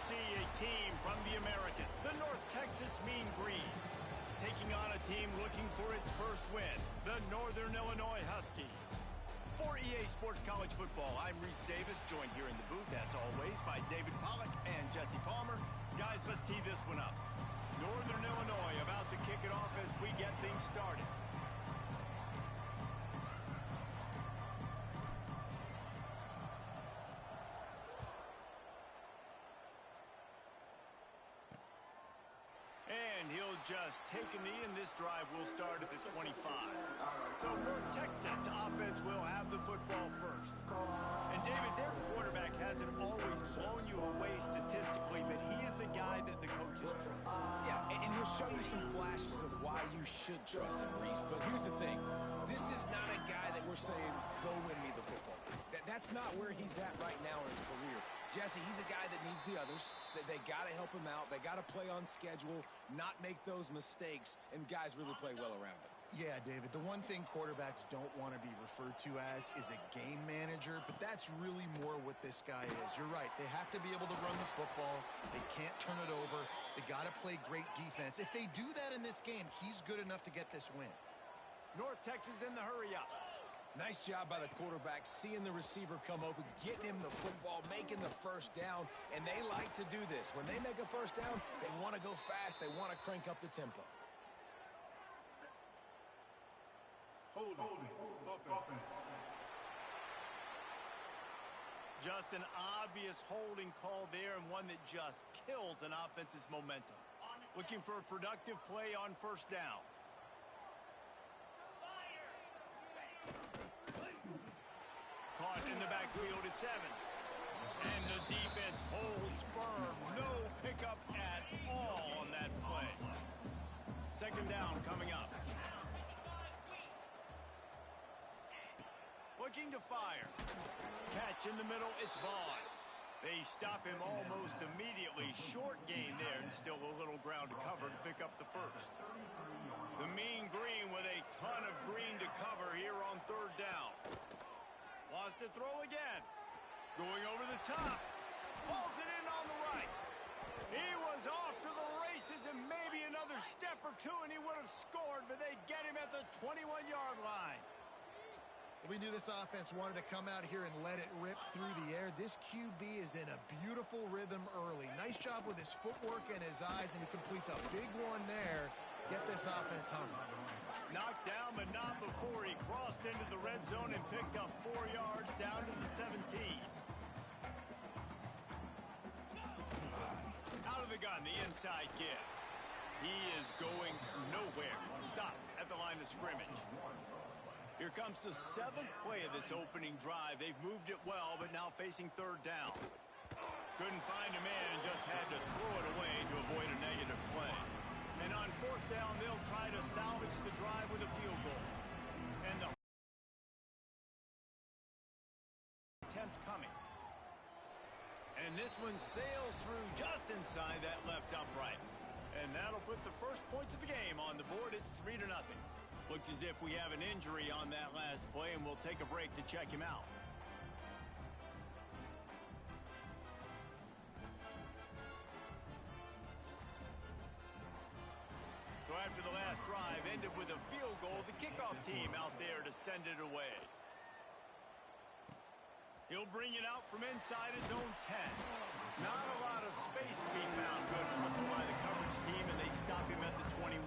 see a team from the American, the North Texas Mean Green, taking on a team looking for its first win, the Northern Illinois Huskies. For EA Sports College Football, I'm Reese Davis, joined here in the booth, as always, by David Pollack and Jesse Palmer. Guys, let's tee this one up. Northern Illinois about to kick it off as we get things started. And he'll just take a knee, and this drive will start at the 25. So North Texas offense will have the football first. And David, their quarterback hasn't always blown you away statistically, but he is a guy that the coaches trust. Yeah, and he'll show you some flashes of why you should trust him, Reese. But here's the thing. This is not a guy that we're saying, go win me the football. That's not where he's at right now in his career. Jesse, he's a guy that needs the others. They got to help him out. They got to play on schedule, not make those mistakes, and guys really play well around him. Yeah, David, the one thing quarterbacks don't want to be referred to as is a game manager, but that's really more what this guy is. You're right. They have to be able to run the football. They can't turn it over. They got to play great defense. If they do that in this game, he's good enough to get this win. North Texas in the hurry up. Nice job by the quarterback, seeing the receiver come open, getting him the football, making the first down, and they like to do this. When they make a first down, they want to go fast. They want to crank up the tempo. Holding. Offense. Just an obvious holding call there, and one that just kills an offense's momentum. Looking for a productive play on first down. Caught in the backfield, it's Evans. And the defense holds firm. No pickup at all on that play. Second down coming up. Looking to fire. Catch in the middle, it's Vaughn. They stop him almost immediately. Short gain there, and still a little ground to cover to pick up the first. The Mean Green with a ton of green to cover here on third down. Wants to throw again. Going over the top. Pulls it in on the right. He was off to the races, and maybe another step or two, and he would have scored, but they get him at the 21-yard line. We knew this offense wanted to come out here and let it rip through the air. This QB is in a beautiful rhythm early. Nice job with his footwork and his eyes, and he completes a big one there. Get this offense humming. Knocked down, but not before he crossed into the red zone and picked up 4 yards down to the 17. Out of the gun, the inside give. He is going nowhere. Stop at the line of scrimmage. Here comes the 7th play of this opening drive. They've moved it well, but now facing third down. Couldn't find a man and just had to throw it away to avoid a negative play. And on fourth down, they'll try to salvage the drive with a field goal. And the attempt coming. And this one sails through just inside that left upright. And that'll put the first points of the game on the board. It's 3-0. Looks as if we have an injury on that last play, and we'll take a break to check him out. So after the last drive ended with a field goal, the kickoff team out there to send it away. He'll bring it out from inside his own 10. Not a lot of space to be found. Good hustle by the coverage team, and they stop him at the 21.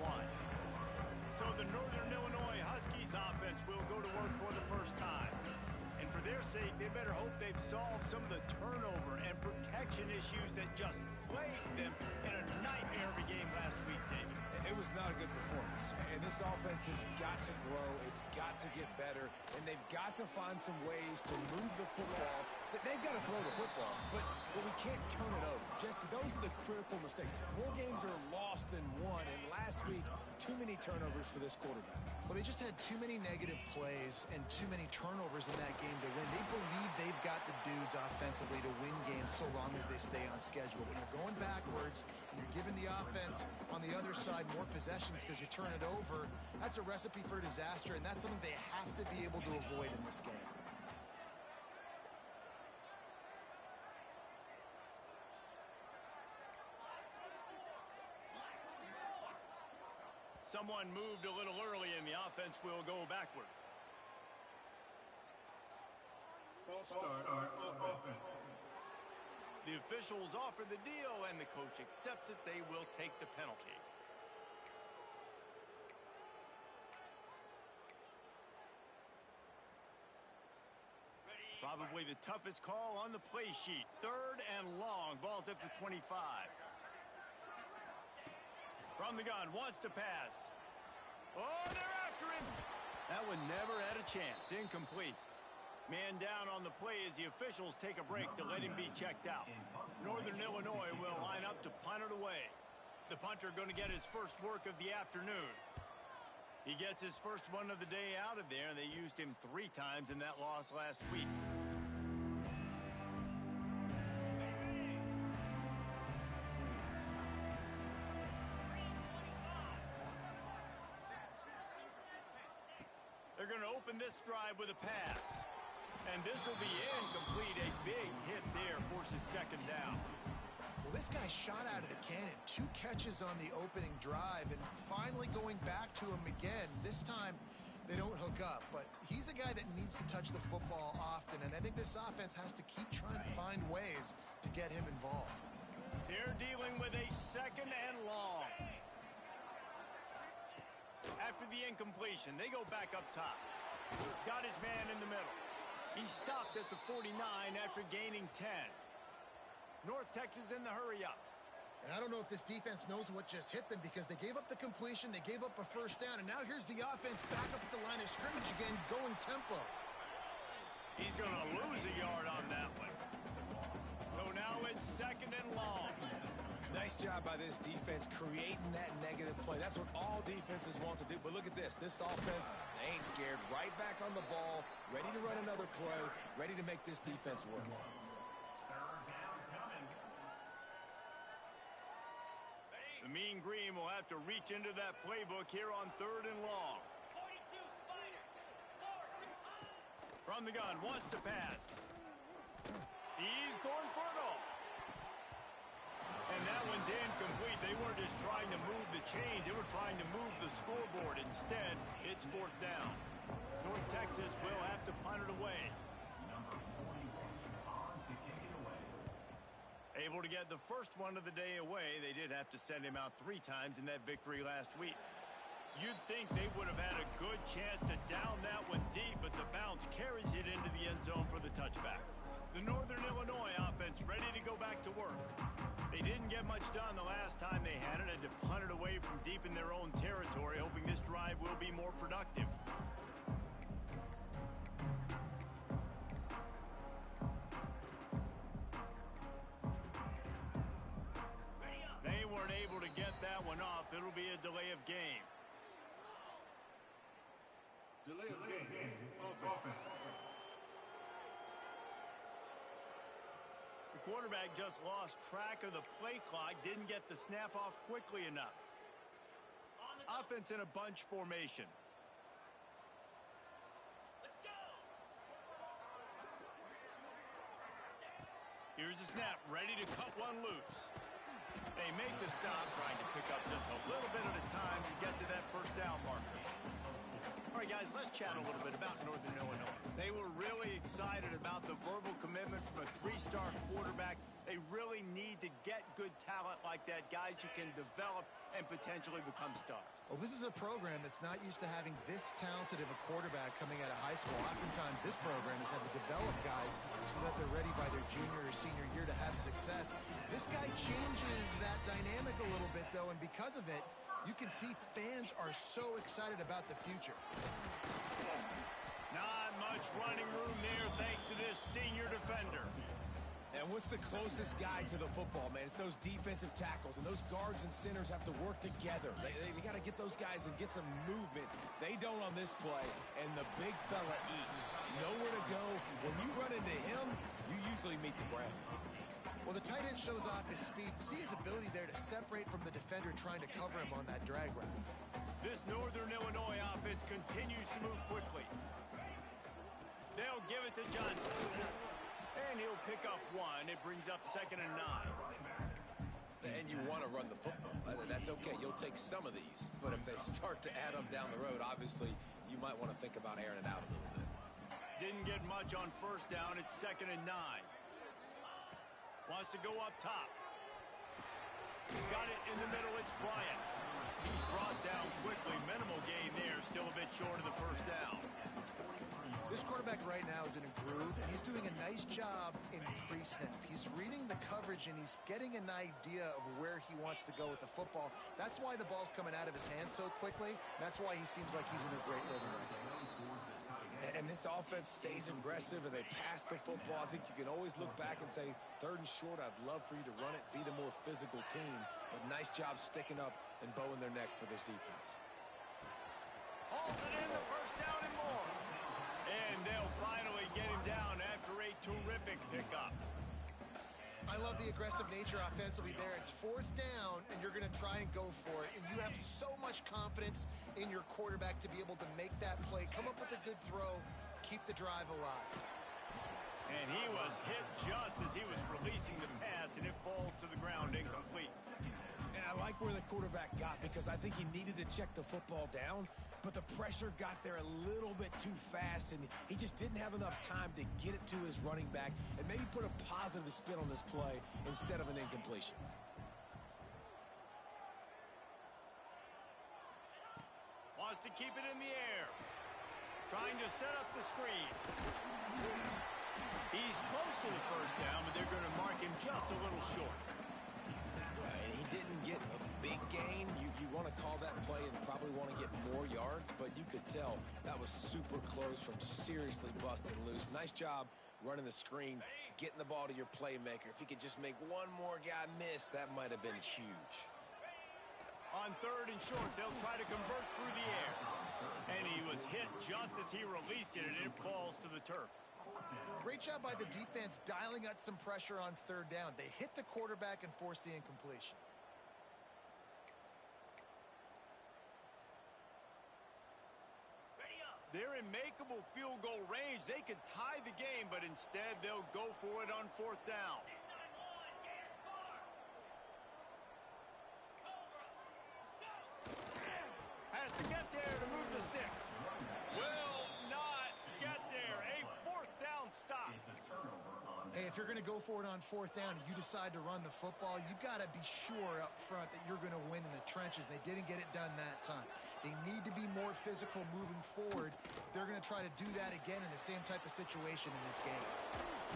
So the Northern Illinois Huskies offense will go to work for the first time. And for their sake, they better hope they've solved some of the turnover and protection issues that just plagued them in a nightmare of a game last week, David. It was not a good performance, and this offense has got to grow. It's got to get better, and they've got to find some ways to move the football. They've got to throw the football, but we can't turn it over. Jesse, those are the critical mistakes. More games are lost than won, and last week, too many turnovers for this quarterback. Well, they just had too many negative plays and too many turnovers in that game to win. They believe they've got the dudes offensively to win games so long as they stay on schedule. When you're going backwards and you're giving the offense on the other side more possessions because you turn it over, that's a recipe for disaster, and that's something they have to be able to avoid in this game. Someone moved a little early, and the offense will go backward. False start on offense. The officials offer the deal, and the coach accepts it. They will take the penalty. Probably the toughest call on the play sheet. 3rd and long. Ball's at the 25. From the gun, wants to pass. Oh, they're after him. That one never had a chance. Incomplete. Man down on the play as the officials take a break to let him be checked out. Northern Illinois will line up to punt it away. The punter going to get his first work of the afternoon. He gets his first one of the day out of there, and they used him 3 times in that loss last week. They're going to open this drive with a pass. And this will be incomplete. A big hit there forces 2nd down. Well, this guy shot out of the cannon. 2 catches on the opening drive, and finally going back to him again. This time, they don't hook up, but he's a guy that needs to touch the football often, and I think this offense has to keep trying to find ways to get him involved. They're dealing with a 2nd and long. After the incompletion, they go back up top. Got his man in the middle. He stopped at the 49 after gaining 10. North Texas in the hurry-up. And I don't know if this defense knows what just hit them, because they gave up the completion, they gave up a 1st down, and now here's the offense back up at the line of scrimmage again, going tempo. He's going to lose a yard on that one. So now it's 2nd and long. Nice job by this defense creating that negative play. That's what all defenses want to do. But look at this. This offense, they ain't scared. Right back on the ball, ready to run another play, ready to make this defense work. The Mean Green will have to reach into that playbook here on 3rd and long. From the gun, wants to pass. He's going for it all. And that one's incomplete. They weren't just trying to move the chains. They were trying to move the scoreboard. Instead, it's 4th down. North Texas will have to punt it away. Able to get the first one of the day away. They did have to send him out 3 times in that victory last week. You'd think they would have had a good chance to down that one deep, but the bounce carries it into the end zone for the touchback. The Northern Illinois offense ready to go back to work. They didn't get much done the last time they had it, and to punt it away from deep in their own territory, hoping this drive will be more productive. They weren't able to get that one off. It'll be a delay of game. Delay of game. Offense. The quarterback just lost track of the play clock, didn't get the snap off quickly enough. Offense in a bunch formation. Let's go. Here's the snap, ready to cut one loose. They make the stop, trying to pick up just a little bit at a time to get to that 1st down marker. All right, guys, let's chat a little bit about Northern Illinois. They were really excited about the verbal commitment from a 3-star quarterback. They really need to get good talent like that, guys who can develop and potentially become stars. Well, this is a program that's not used to having this talented of a quarterback coming out of high school. Oftentimes, this program has had to develop guys so that they're ready by their junior or senior year to have success. This guy changes that dynamic a little bit, though, and because of it, you can see fans are so excited about the future. Not much running room there thanks to this senior defender. And what's the closest guy to the football, man? It's those defensive tackles, and those guards and centers have to work together. They got to get those guys and get some movement. They don't on this play, and the big fella eats. Nowhere to go. When you run into him, you usually meet the ground. Well, the tight end shows off his speed. See his ability there to separate from the defender trying to cover him on that drag route. This Northern Illinois offense continues to move quickly. They'll give it to Johnson. And he'll pick up 1. It brings up 2nd and 9. And you want to run the football. That's okay. You'll take some of these. But if they start to add up down the road, obviously, you might want to think about airing it out a little bit. Didn't get much on first down. It's 2nd and 9. Wants to go up top. Got it in the middle. It's Bryant. He's brought down quickly. Minimal gain there. Still a bit short of the first down. This quarterback right now is in a groove, and he's doing a nice job in pre-snap. He's reading the coverage, and he's getting an idea of where he wants to go with the football. That's why the ball's coming out of his hands so quickly. That's why he seems like he's in a great rhythm right now. And this offense stays aggressive, and they pass the football. I think you can always look back and say, 3rd and short, I'd love for you to run it, be the more physical team. But nice job sticking up and bowing their necks for this defense. Hauls it in, the first down and more. And they'll finally get him down after a terrific pickup. I love the aggressive nature offensively there. It's 4th down, and you're going to try and go for it. And you have so much confidence in your quarterback to be able to make that play, come up with a good throw, keep the drive alive. And he was hit just as he was releasing the pass, and it falls to the ground incomplete. And I like where the quarterback got because I think he needed to check the football down, but the pressure got there a little bit too fast, and he just didn't have enough time to get it to his running back and maybe put a positive spin on this play instead of an incompletion. Wants to keep it in the air. Trying to set up the screen. He's close to the first down, but they're going to mark him just a little short. And he didn't get a big gain. You want to call that play and probably want to get more yards, but you could tell that was super close from seriously busting loose. Nice job running the screen, getting the ball to your playmaker. If he could just make one more guy miss, that might have been huge. On 3rd and short, they'll try to convert through the air. And he was hit just as he released it, and it falls to the turf. Great job by the defense dialing out some pressure on 3rd down. They hit the quarterback and forced the incompletion. They're in makeable field goal range. They could tie the game, but instead they'll go for it on 4th down. Has to get there to move the sticks. Will not get there. A 4th down stop. Hey, if you're going to go for it on 4th down and you decide to run the football, you've got to be sure up front that you're going to win in the trenches. They didn't get it done that time. They need to be more physical moving forward. They're going to try to do that again in the same type of situation in this game.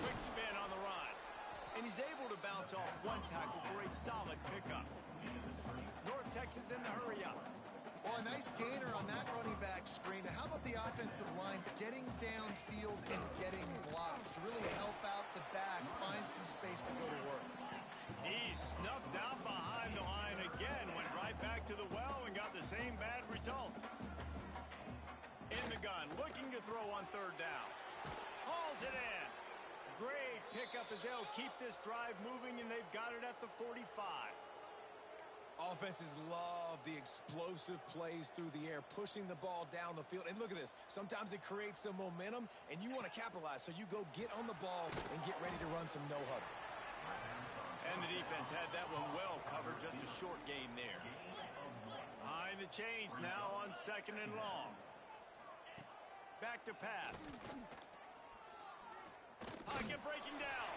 Quick spin on the run. And he's able to bounce off one tackle for a solid pickup. North Texas in the hurry up. Well, a nice gainer on that running back screen. Now, how about the offensive line getting downfield and getting blocks to really help out the back, find some space to go to work? He snuffed out behind the line again, went right back to the well and got the same bad result. In the gun, looking to throw on 3rd down. Hauls it in. Great pickup as they'll keep this drive moving, and they've got it at the 45. Offenses love the explosive plays through the air, pushing the ball down the field. And look at this. Sometimes it creates some momentum, and you want to capitalize. So you go get on the ball and get ready to run some no-huddle. And the defense had that one well covered. Just a short gain there. Behind the chains now on 2nd and long. Back to pass. Pocket breaking down.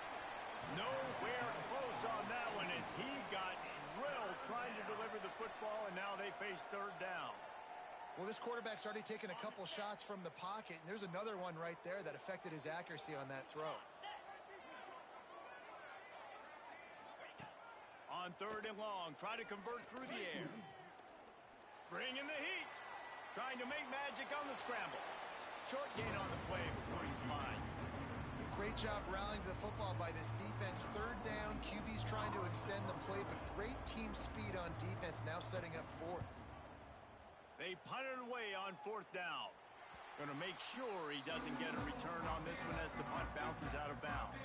Nowhere close on that one as he got drilled trying to deliver the football, and now they face 3rd down. Well, this quarterback's already taken a couple shots from the pocket, and there's another one right there that affected his accuracy on that throw. On 3rd and long, try to convert through the air. Bringing the heat. Trying to make magic on the scramble. Short gain on the play before he slides. Great job rallying to the football by this defense. 3rd down, QB's trying to extend the play, but great team speed on defense, now setting up 4th. They punted away on 4th down. Going to make sure he doesn't get a return on this one as the punt bounces out of bounds.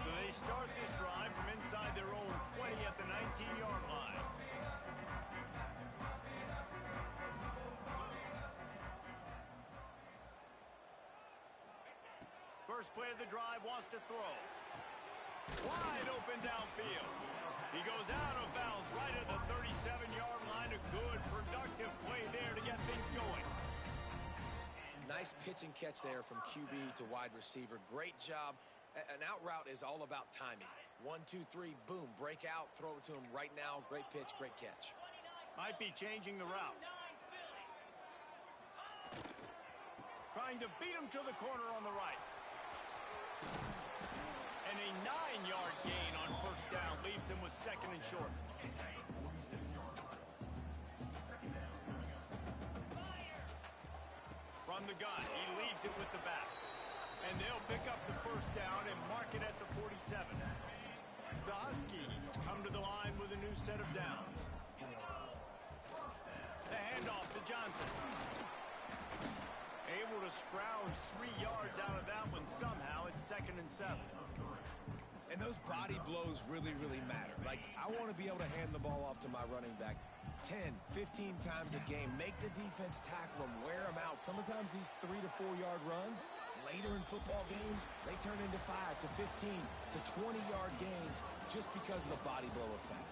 So they start this drive from inside their own 20 at the 19-yard line. First play of the drive, wants to throw. Wide open downfield. He goes out of bounds right at the 37-yard line. A good, productive play there to get things going. Nice pitch and catch there from QB to wide receiver. Great job. An out route is all about timing. 1, 2, 3, boom, break out, throw it to him right now. Great pitch, great catch. Might be changing the route. Trying to beat him to the corner on the right. And a 9-yard gain on first down leaves him with second and short. From the gun, he leaves it with the back. And they'll pick up the first down and mark it at the 47. The Huskies come to the line with a new set of downs. The handoff to Johnson. Able to scrounge 3 yards out of that one somehow. It's 2nd and 7. And those body blows really, really matter. Like, I want to be able to hand the ball off to my running back 10, 15 times a game. Make the defense tackle them, wear them out. Sometimes these 3 to 4 yard runs, later in football games, they turn into 5 to 15 to 20-yard gains just because of the body blow effect.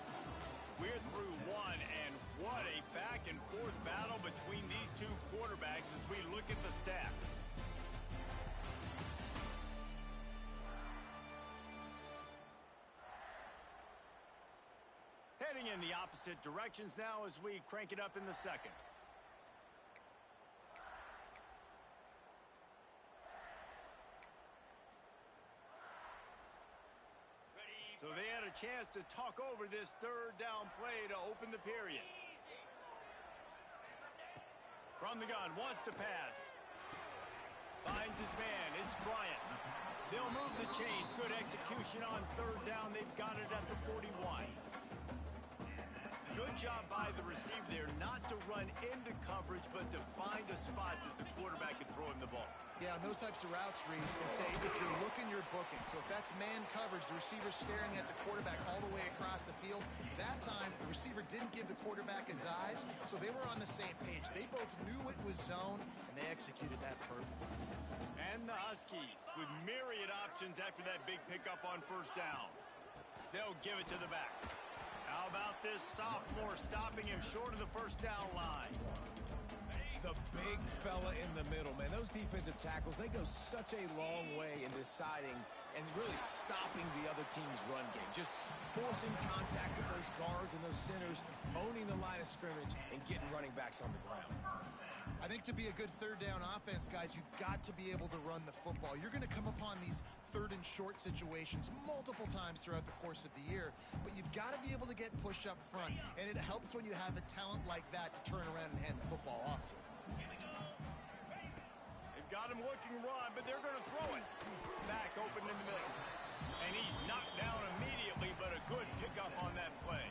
We're through one, and what a back-and-forth battle between these two quarterbacks as we look at the stats. Heading in the opposite directions now as we crank it up in the second. So they had a chance to talk over this third down play to open the period. From the gun, wants to pass. Finds his man, it's Bryant. They'll move the chains. Good execution on third down. They've got it at the 41. Good job by the receiver there, not to run into coverage, but to find a spot that the quarterback can throw him the ball. Yeah, on those types of routes, Reese, they say if you're looking, you're booking. So if that's man coverage, the receiver's staring at the quarterback all the way across the field. That time, the receiver didn't give the quarterback his eyes, so they were on the same page. They both knew it was zone, and they executed that perfectly. And the Huskies with myriad options after that big pickup on first down. They'll give it to the back. How about this sophomore stopping him short of the first down line? The big fella in the middle, man. Those defensive tackles, they go such a long way in deciding and really stopping the other team's run game. Just forcing contact with those guards and those centers, owning the line of scrimmage, and getting running backs on the ground. I think to be a good third down offense, guys, you've got to be able to run the football. You're going to come upon these third and short situations multiple times throughout the course of the year, but you've got to be able to get push up front, and it helps when you have a talent like that to turn around and hand the football off to. They've got him looking run, but they're going to throw it. Back open in the middle. And he's knocked down immediately, but a good pickup on that play.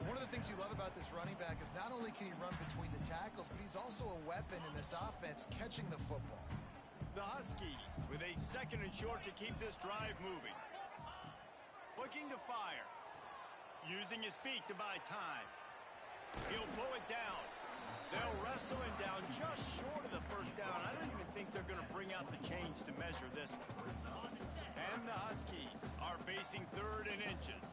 One of the things you love about this running back is not only can he run between the tackles, but he's also a weapon in this offense catching the football. The Huskies with a 2nd and short to keep this drive moving. Looking to fire. Using his feet to buy time. He'll pull it down. They'll wrestle him down just short of the first down. I don't even think they're going to bring out the chains to measure this one. And the Huskies are facing 3rd and inches.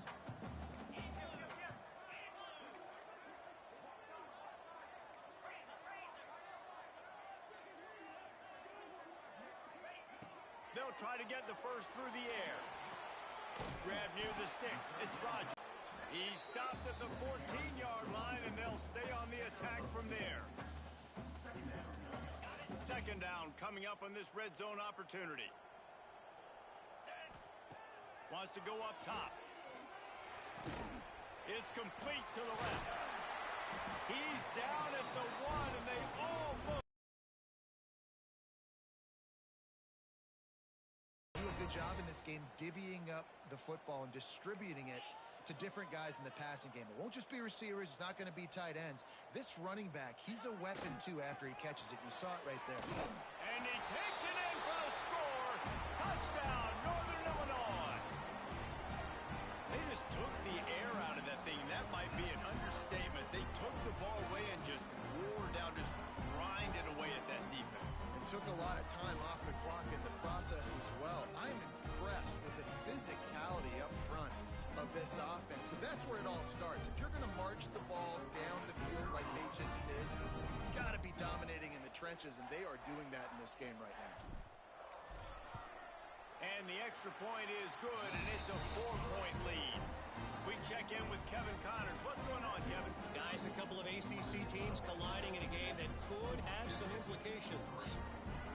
They'll try to get the first through the air. Grab near the sticks. It's Rodgers. He's stopped at the 14-yard line, and they'll stay on the attack from there. 2nd down coming up on this red zone opportunity. Wants to go up top. It's complete to the left. He's down at the 1, and they almost do a good job in this game divvying up the football and distributing it to different guys in the passing game. It won't just be receivers. It's not going to be tight ends. This running back, he's a weapon, too, after he catches it. You saw it right there. And he takes it in for the score. Touchdown, Northern Illinois. They just took the air out of that thing. That might be an understatement. They took the ball away and just wore down, just grinded away at that defense. It took a lot of time off the clock in the process as well. I'm impressed with the physicality up front of this offense, because that's where it all starts. If you're going to march the ball down the field like they just did, you got to be dominating in the trenches, and they are doing that in this game right now. And the extra point is good, and it's a 4-point lead. We check in with Kevin Connors. What's going on, Kevin? Guys, a couple of ACC teams colliding in a game that could have some implications.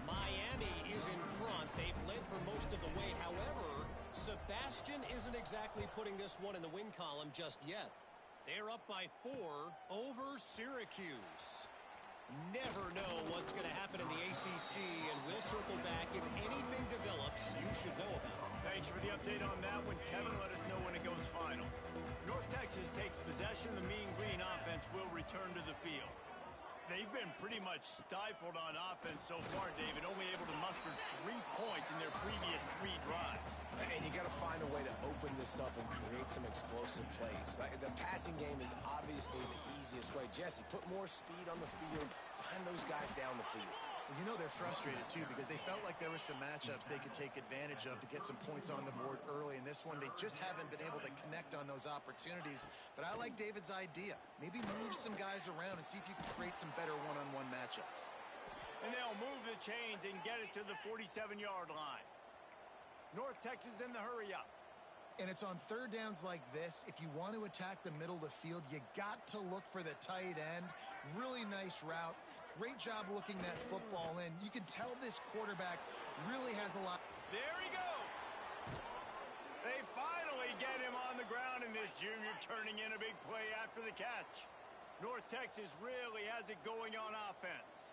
Miami is in front. They've led for most of the way. However, Sebastian isn't exactly putting this one in the win column just yet. They're up by 4 over Syracuse. Never know what's going to happen in the ACC, and we'll circle back. If anything develops, you should know about it. Thanks for the update on that one, Kevin. Let us know when it goes final. North Texas takes possession. The Mean Green offense will return to the field. They've been pretty much stifled on offense so far, David, only able to muster 3 points in their previous 3 drives. And you got to find a way to open this up and create some explosive plays. The passing game is obviously the easiest way. Jesse, put more speed on the field. Find those guys down the field. Well, you know they're frustrated, too, because they felt like there were some matchups they could take advantage of to get some points on the board early. In this one, they just haven't been able to connect on those opportunities. But I like David's idea. Maybe move some guys around and see if you can create some better one-on-one matchups. And they'll move the chains and get it to the 47-yard line. North Texas in the hurry-up. And it's on third downs like this. If you want to attack the middle of the field, you got to look for the tight end. Really nice route. Great job looking that football in. You can tell this quarterback really has a lot. There he goes. They finally get him on the ground, and this junior turning in a big play after the catch. North Texas really has it going on offense.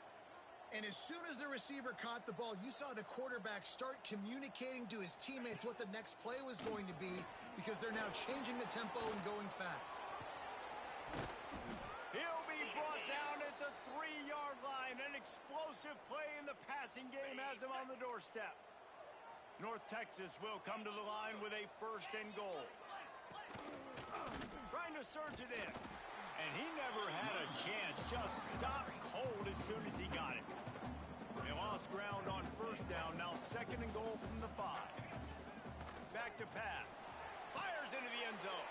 And as soon as the receiver caught the ball, you saw the quarterback start communicating to his teammates what the next play was going to be, because they're now changing the tempo and going fast. He'll be brought down at the 3-yard line. An explosive play in the passing game has him on the doorstep. North Texas will come to the line with a 1st and goal. Trying to surge it in. And he never had a chance. Just stopped cold as soon as he got it. They lost ground on 1st down. Now 2nd and goal from the 5. Back to pass. Fires into the end zone.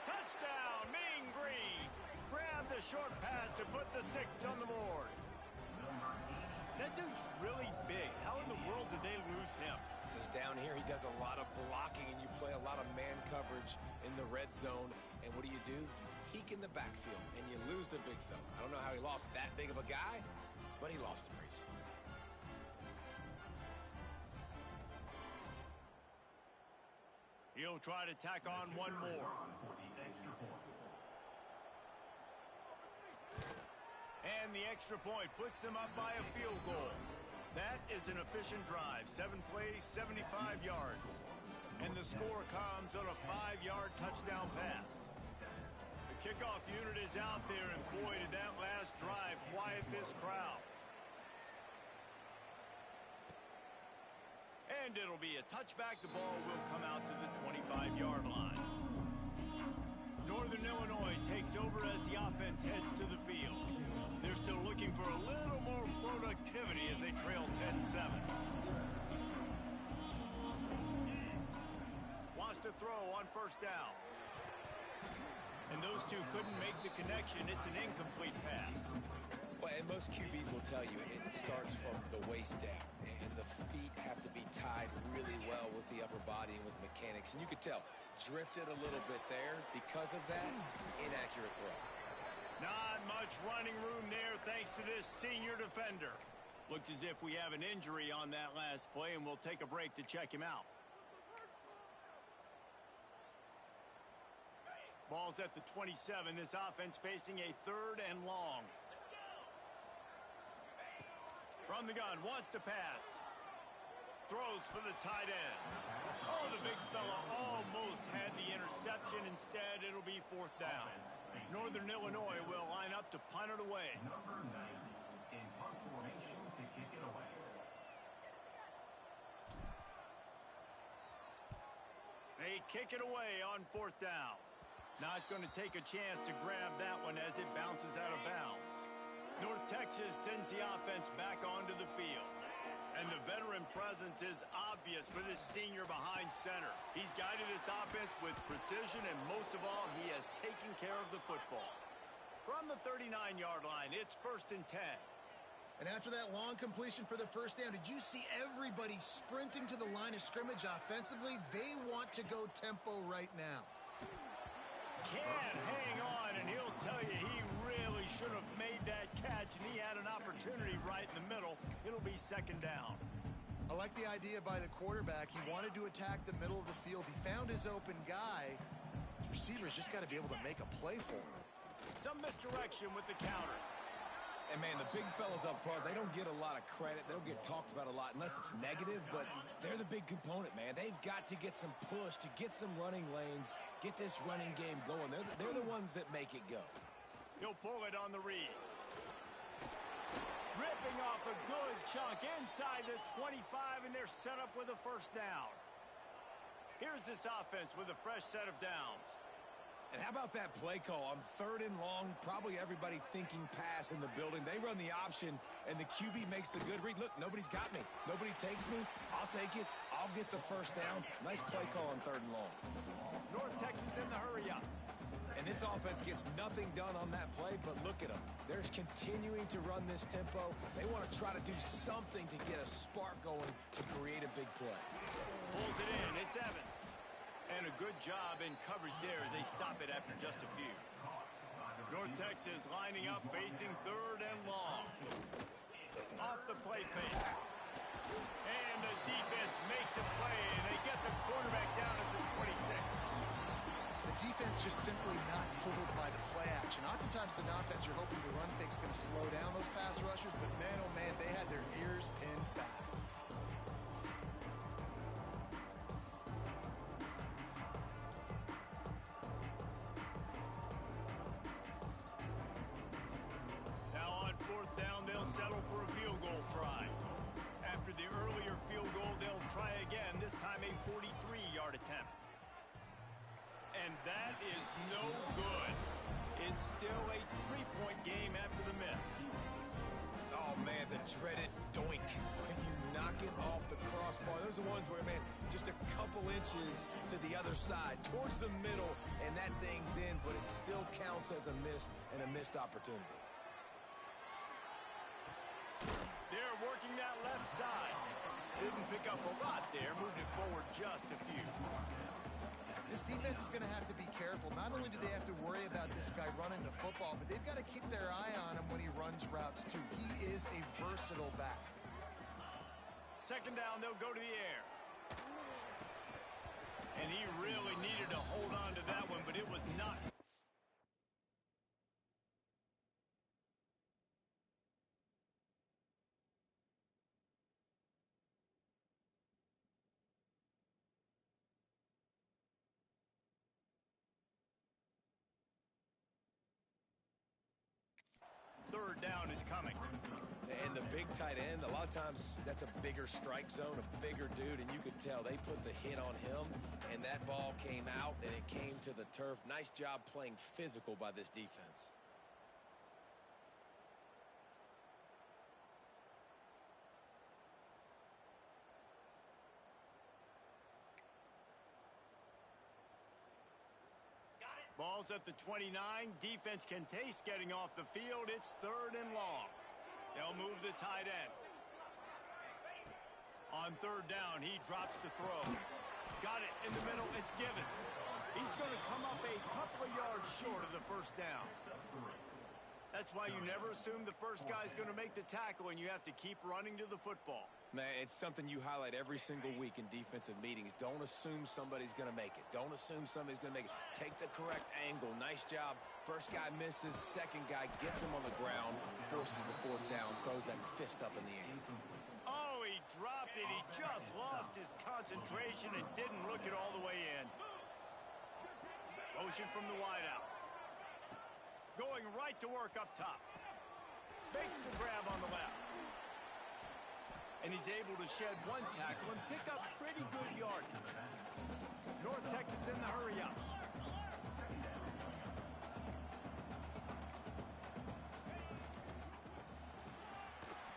Touchdown, Mean Green. Grab the short pass to put the 6 on the board. That dude's really big. How in the world did they lose him? Because down here he does a lot of blocking, and you play a lot of man coverage in the red zone. And what do? You peek in the backfield, and you lose the big fella. I don't know how he lost that big of a guy, but he lost him, Reese. He'll try to tack on one more. And the extra point puts them up by a field goal. That is an efficient drive. 7 plays, 75 yards. And the score comes on a 5-yard touchdown pass. The kickoff unit is out there, and boy, did that last drive quiet this crowd. And it'll be a touchback. The ball will come out to the 25-yard line. Northern Illinois takes over as the offense heads to the field. They're still looking for a little more productivity as they trail 10-7. Wants to throw on 1st down. And those two couldn't make the connection. It's an incomplete pass. Well, and most QBs will tell you it starts from the waist down, and the feet have to be tied really well with the upper body and with mechanics. And you could tell, drifted a little bit there. Because of that, inaccurate throw. Not much running room there thanks to this senior defender. Looks as if we have an injury on that last play, and we'll take a break to check him out. Ball's at the 27. This offense facing a 3rd and long. From the gun, wants to pass. Throws for the tight end. Oh, the big fella almost had the interception. Instead, it'll be 4th down. Northern Illinois will line up to punt it away. Number 9 in punt formation to kick it away. They kick it away on 4th down. Not going to take a chance to grab that one as it bounces out of bounds. North Texas sends the offense back onto the field. And the veteran presence is obvious for this senior behind center. He's guided this offense with precision, and most of all, he has taken care of the football. From the 39-yard line, it's 1st and 10. And after that long completion for the first down, did you see everybody sprinting to the line of scrimmage offensively? They want to go tempo right now. Can't hang on, and he'll tell you he really should have made that catch, and he had an opportunity right in the middle. It'll be 2nd down. I like the idea by the quarterback. He wanted to attack the middle of the field. He found his open guy. His receivers just got to be able to make a play for him. Some misdirection with the counter. And, man, the big fellas up front, they don't get a lot of credit. They don't get talked about a lot unless it's negative, but they're the big component, man. They've got to get some push, to get some running lanes, get this running game going. They're the ones that make it go. He'll pull it on the read. Ripping off a good chunk inside the 25, and they're set up with a 1st down. Here's this offense with a fresh set of downs. And how about that play call on 3rd and long? Probably everybody thinking pass in the building. They run the option, and the QB makes the good read. Look, nobody's got me. Nobody takes me. I'll take it. I'll get the 1st down. Nice play call on 3rd and long. North Texas in the hurry up. And this offense gets nothing done on that play, but look at them. They're continuing to run this tempo. They want to try to do something to get a spark going to create a big play. Pulls it in. It's Evans. And a good job in coverage there as they stop it after just a few. North Texas lining up, facing 3rd and long. Off the play fake. And the defense makes a play, and they get the quarterback down at the 26. The defense just simply not fooled by the play action. Oftentimes, as an offense, you're hoping the run fake's going to slow down those pass rushers, but man, oh man, they had their ears pinned back. Now on 4th down, they'll settle for a field goal try. After the earlier field goal, they'll try again, this time a 43-yard attempt. And that is no good. It's still a 3-point game after the miss. Oh, man, the dreaded doink. When you knock it off the crossbar, those are ones where, man, just a couple inches to the other side, towards the middle, and that thing's in, but it still counts as a missed opportunity. They're working that left side. Didn't pick up a lot there, moved it forward just a few. This defense is going to have to be careful. Not only do they have to worry about this guy running the football, but they've got to keep their eye on him when he runs routes too. He is a versatile back. 2nd down, they'll go to the air. And he really needed to hold on to that one, but it was not. Third down is coming. And the big tight end, a lot of times that's a bigger strike zone, a bigger dude, and you could tell they put the hit on him, and that ball came out, and it came to the turf. Nice job playing physical by this defense. Ball's at the 29. Defense can taste getting off the field. It's 3rd and long. They'll move the tight end. On 3rd down, he drops the throw. Got it in the middle. It's Givens. He's going to come up a couple of yards short of the 1st down. That's why you never assume the first guy's going to make the tackle, and you have to keep running to the football. Man, it's something you highlight every single week in defensive meetings. Don't assume somebody's going to make it. Don't assume somebody's going to make it. Take the correct angle. Nice job. First guy misses. Second guy gets him on the ground, forces the 4th down, throws that fist up in the air. Oh, he dropped it. He just lost his concentration and didn't look it all the way in. Motion from the wideout. Going right to work up top. Makes the grab on the left. And he's able to shed one tackle and pick up pretty good yardage. North Texas in the hurry up.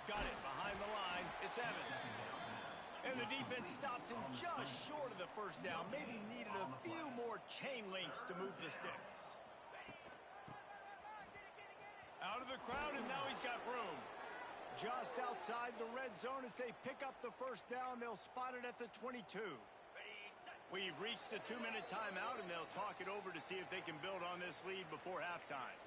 Got it behind the line. It's Evans. And the defense stops him just short of the first down. Maybe needed a few more chain links to move the sticks. Out of the crowd, and now he's got room. Just outside the red zone as they pick up the first down. They'll spot it at the 22. We've reached the 2-minute timeout, and they'll talk it over to see if they can build on this lead before halftime.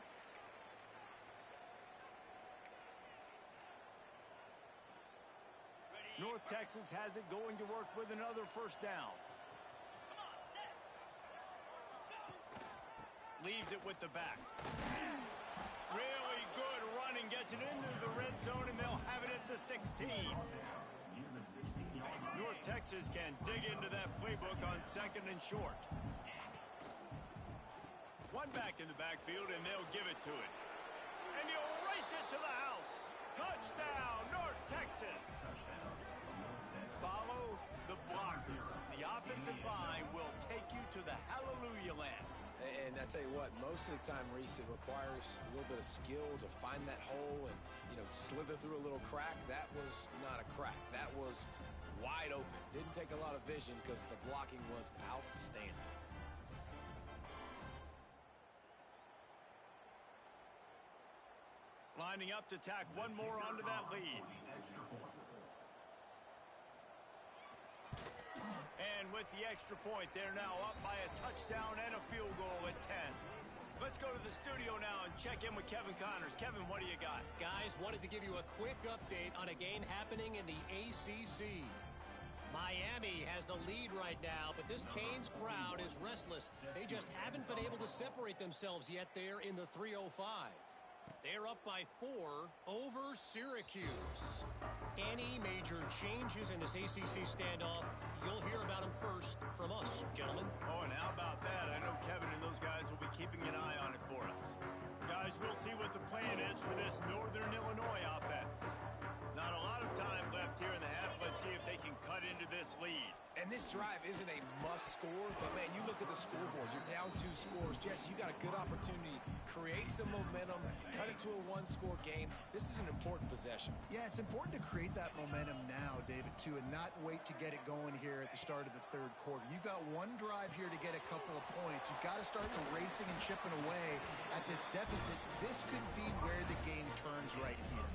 North Texas has it, going to work with another first down. Leaves it with the back. Really good running, gets it into the red zone, and they'll have it at the 16. North Texas can dig into that playbook on 2nd and short. One back in the backfield, and they'll give it to it. And he'll race it to the house. Touchdown, North Texas. Follow the blockers. The offensive line will take you to the hallelujah land. And I tell you what, most of the time, Reese, it requires a little bit of skill to find that hole and, slither through a little crack. That was not a crack. That was wide open. Didn't take a lot of vision because the blocking was outstanding. Lining up to tack one more onto that lead. And with the extra point, they're now up by a touchdown and a field goal at 10. Let's go to the studio now and check in with Kevin Connors. Kevin, what do you got? Guys, wanted to give you a quick update on a game happening in the ACC. Miami has the lead right now, but this Canes crowd is restless. They just haven't been able to separate themselves yet there in the 305. They're up by 4 over Syracuse. Any major changes in this ACC standoff, you'll hear about them first from us, gentlemen. Oh, and how about that? I know Kevin and those guys will be keeping an eye on it for us. Guys, we'll see what the plan is for this Northern Illinois offense. Not a lot of time left here in the half. Let's see if they can cut into this lead. And this drive isn't a must score, but, man, you look at the scoreboard. You're down 2 scores. Jesse, you got a good opportunity. Create some momentum. Cut it to a 1-score game. This is an important possession. Yeah, it's important to create that momentum now, David, too, and not wait to get it going here at the start of the 3rd quarter. You've got one drive here to get a couple of points. You've got to start racing and chipping away at this deficit. This could be where the game turns right here.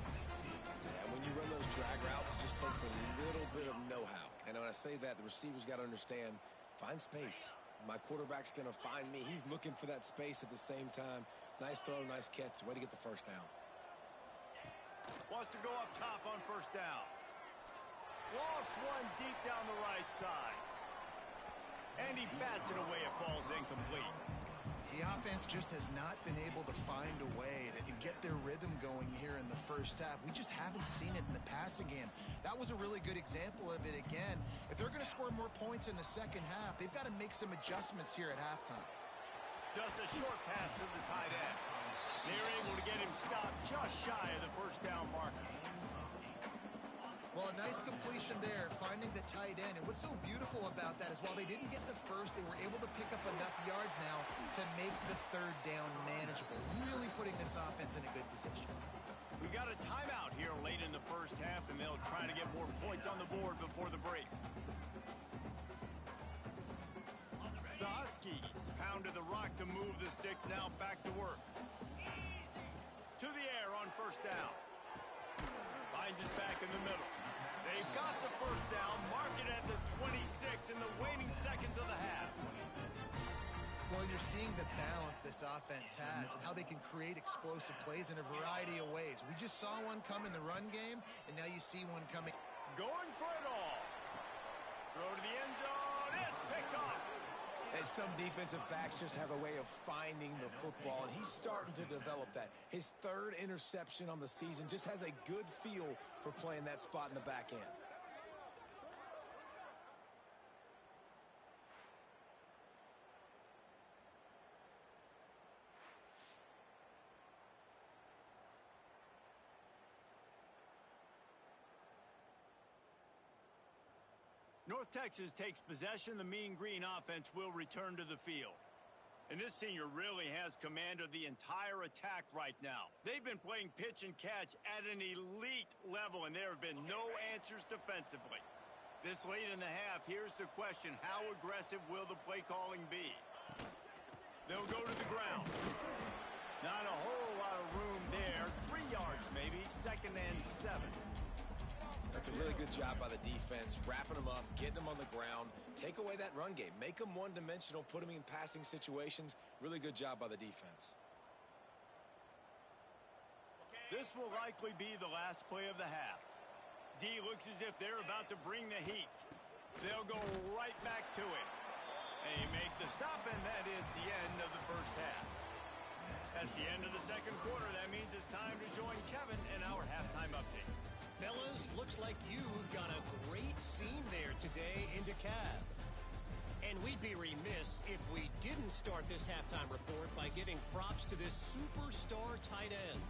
Yeah, when you run those drag routes, it just takes a little bit of know-how. And when I say that, the receiver's got to understand, find space. My quarterback's going to find me. He's looking for that space at the same time. Nice throw, nice catch. Way to get the first down. Wants to go up top on first down. Lost one deep down the right side. And he bats it away. It falls incomplete. The offense just has not been able to find a way to get their rhythm going here in the first half. We just haven't seen it in the passing game. That was a really good example of it again. If they're going to score more points in the second half, they've got to make some adjustments here at halftime. Just a short pass to the tight end. They're able to get him stopped just shy of the first down marker. Well, a nice completion there, finding the tight end. And what's so beautiful about that is while they didn't get the first, they were able to pick up enough yards now to make the 3rd down manageable. Really putting this offense in a good position. We got a timeout here late in the first half, and they'll try to get more points on the board before the break. The Huskies pounded the rock to move the sticks, now back to work. To the air on first down. Finds it back in the middle. They've got the first down, mark it at the 26 in the waning seconds of the half. Well, you're seeing the balance this offense has and how they can create explosive plays in a variety of ways. We just saw one come in the run game, and now you see one coming. Going for it all. Throw to the end zone. It's picked off. And some defensive backs just have a way of finding the football, and he's starting to develop that. His 3rd interception on the season just has a good feel for playing that spot in the back end. North Texas takes possession. The Mean Green offense will return to the field. And this senior really has command of the entire attack right now. They've been playing pitch and catch at an elite level, and there have been no answers defensively. This late in the half, here's the question. How aggressive will the play calling be? They'll go to the ground. Not a whole lot of room there. 3 yards maybe, 2nd and 7. That's a really good job by the defense, wrapping them up, getting them on the ground. Take away that run game. Make them one-dimensional, put them in passing situations. Really good job by the defense. This will likely be the last play of the half. D looks as if they're about to bring the heat. They'll go right back to it. They make the stop, and that is the end of the first half. That's the end of the second quarter. That means it's time to join Kevin in our halftime update. Fellas, looks like you've got a great scene there today in DeKalb. And we'd be remiss if we didn't start this halftime report by giving props to this superstar tight end.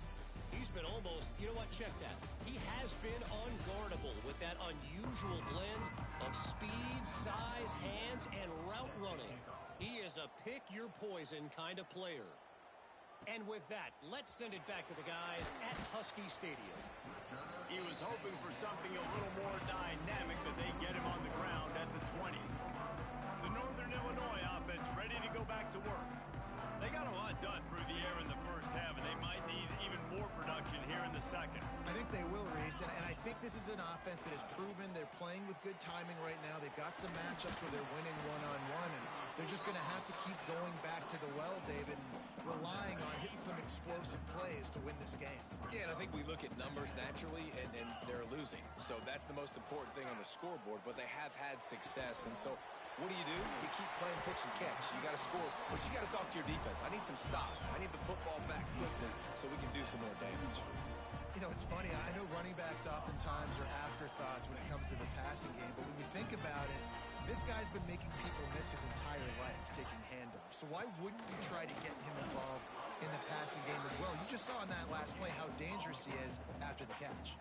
He's been almost, you know what, check that. He has been unguardable with that unusual blend of speed, size, hands, and route running. He is a pick-your-poison kind of player. And with that, let's send it back to the guys at Husky Stadium. He was hoping for something a little more dynamic, but they get him on the ground at the 20. The Northern Illinois offense ready to go back to work. They got a lot done through the air in the first half, and they might need even more production here in the second. I think they will, Reese, and I think this is an offense that has proven they're playing with good timing right now. They've got some matchups where they're winning one-on-one, and they're just going to have to keep going back to the well, David, and relying on hitting some explosive plays to win this game. Yeah, and I think we look at numbers naturally, and they're losing. So that's the most important thing on the scoreboard, but they have had success, and so what do? You keep playing pitch and catch. You got to score, but you got to talk to your defense. I need some stops. I need the football back quickly so we can do some more damage. You know, it's funny. I know running backs oftentimes are afterthoughts when it comes to the passing game, but when you think about it, this guy's been making people miss his entire life taking handoffs. So why wouldn't you try to get him involved in the passing game as well? You just saw in that last play how dangerous he is after the catch.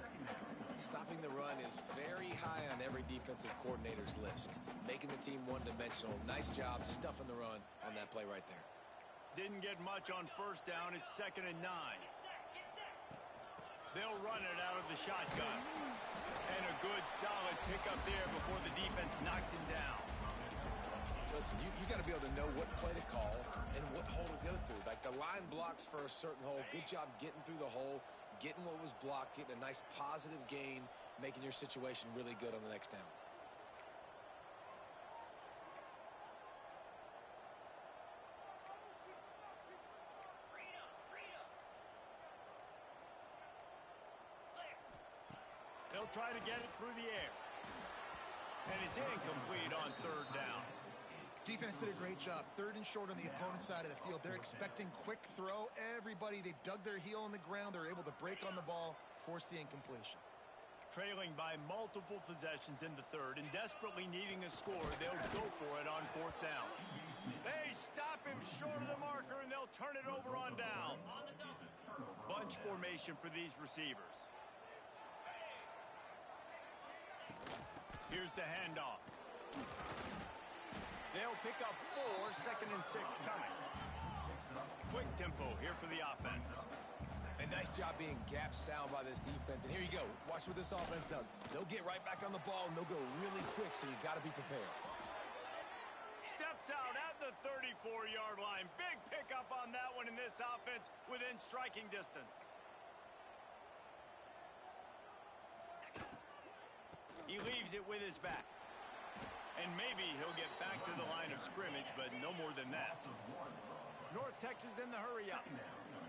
Stopping the run is very high on every defensive coordinator's list. Making the team one-dimensional. Nice job stuffing the run on that play right there. Didn't get much on first down. It's 2nd and 9. They'll run it out of the shotgun. And a good, solid pickup there before the defense knocks him down. Listen, you got to be able to know what play to call and what hole to go through. Like the line blocks for a certain hole. Good job getting through the hole, getting what was blocked, getting a nice positive gain, making your situation really good on the next down. They'll try to get it through the air. And it's incomplete on 3rd down. Defense did a great job. 3rd and short on the opponent's side of the field. They're expecting quick throw. Everybody, they dug their heel on the ground. They're able to break on the ball, force the incompletion. Trailing by multiple possessions in the 3rd and desperately needing a score, they'll go for it on 4th down. They stop him short of the marker, and they'll turn it over on downs. Bunch formation for these receivers. Here's the handoff. They'll pick up 4, 2nd and 6 coming. Quick tempo here for the offense. A nice job being gap sound by this defense. And here you go. Watch what this offense does. They'll get right back on the ball, and they'll go really quick, so you got to be prepared. Steps out at the 34-yard line. Big pickup on that one in this offense within striking distance. He leaves it with his back. And maybe he'll get back to the line of scrimmage, but no more than that. North Texas in the hurry-up.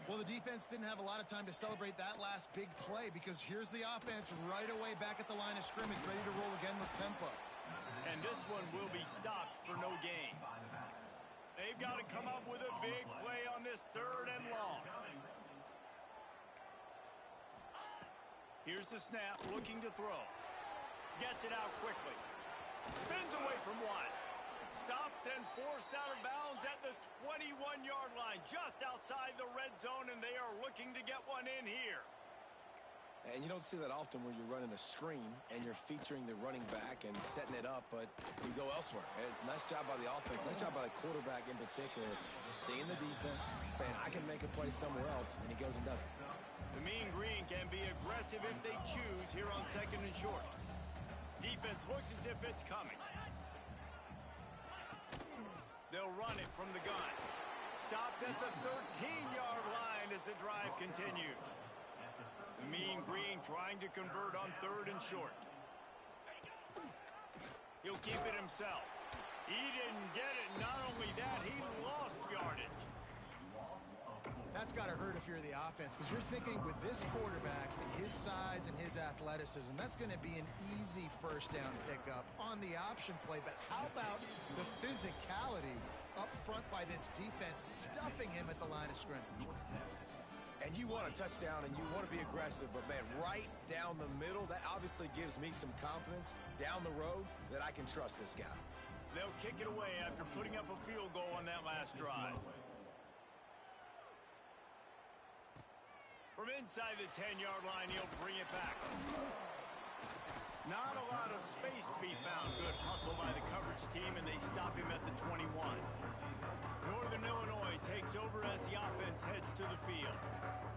Well, the defense didn't have a lot of time to celebrate that last big play because here's the offense right away back at the line of scrimmage, ready to roll again with tempo. And this one will be stopped for no gain. They've got to come up with a big play on this 3rd and long. Here's the snap, looking to throw. Gets it out quickly. Spins away from one. Stopped and forced out of bounds at the 21-yard line, just outside the red zone, and they are looking to get one in here. And you don't see that often where you're running a screen and you're featuring the running back and setting it up, but you go elsewhere. It's a nice job by the offense, nice job by the quarterback in particular, seeing the defense, saying, I can make a play somewhere else, and he goes and does it. The Mean Green can be aggressive if they choose here on 2nd and short. Defense looks as if it's coming. They'll run it from the gun. Stopped at the 13-yard line as the drive continues. The Mean Green trying to convert on 3rd and short. He'll keep it himself. He didn't get it. Not only that, he lost yardage. That's got to hurt if you're the offense, because you're thinking with this quarterback and his size and his athleticism, that's going to be an easy first down pickup on the option play. But how about the physicality up front by this defense, stuffing him at the line of scrimmage? And you want a touchdown and you want to be aggressive, but man, right down the middle, that obviously gives me some confidence down the road that I can trust this guy. They'll kick it away after putting up a field goal on that last drive. From inside the 10-yard line, he'll bring it back. Not a lot of space to be found. Good hustle by the coverage team, and they stop him at the 21. Northern Illinois takes over as the offense heads to the field.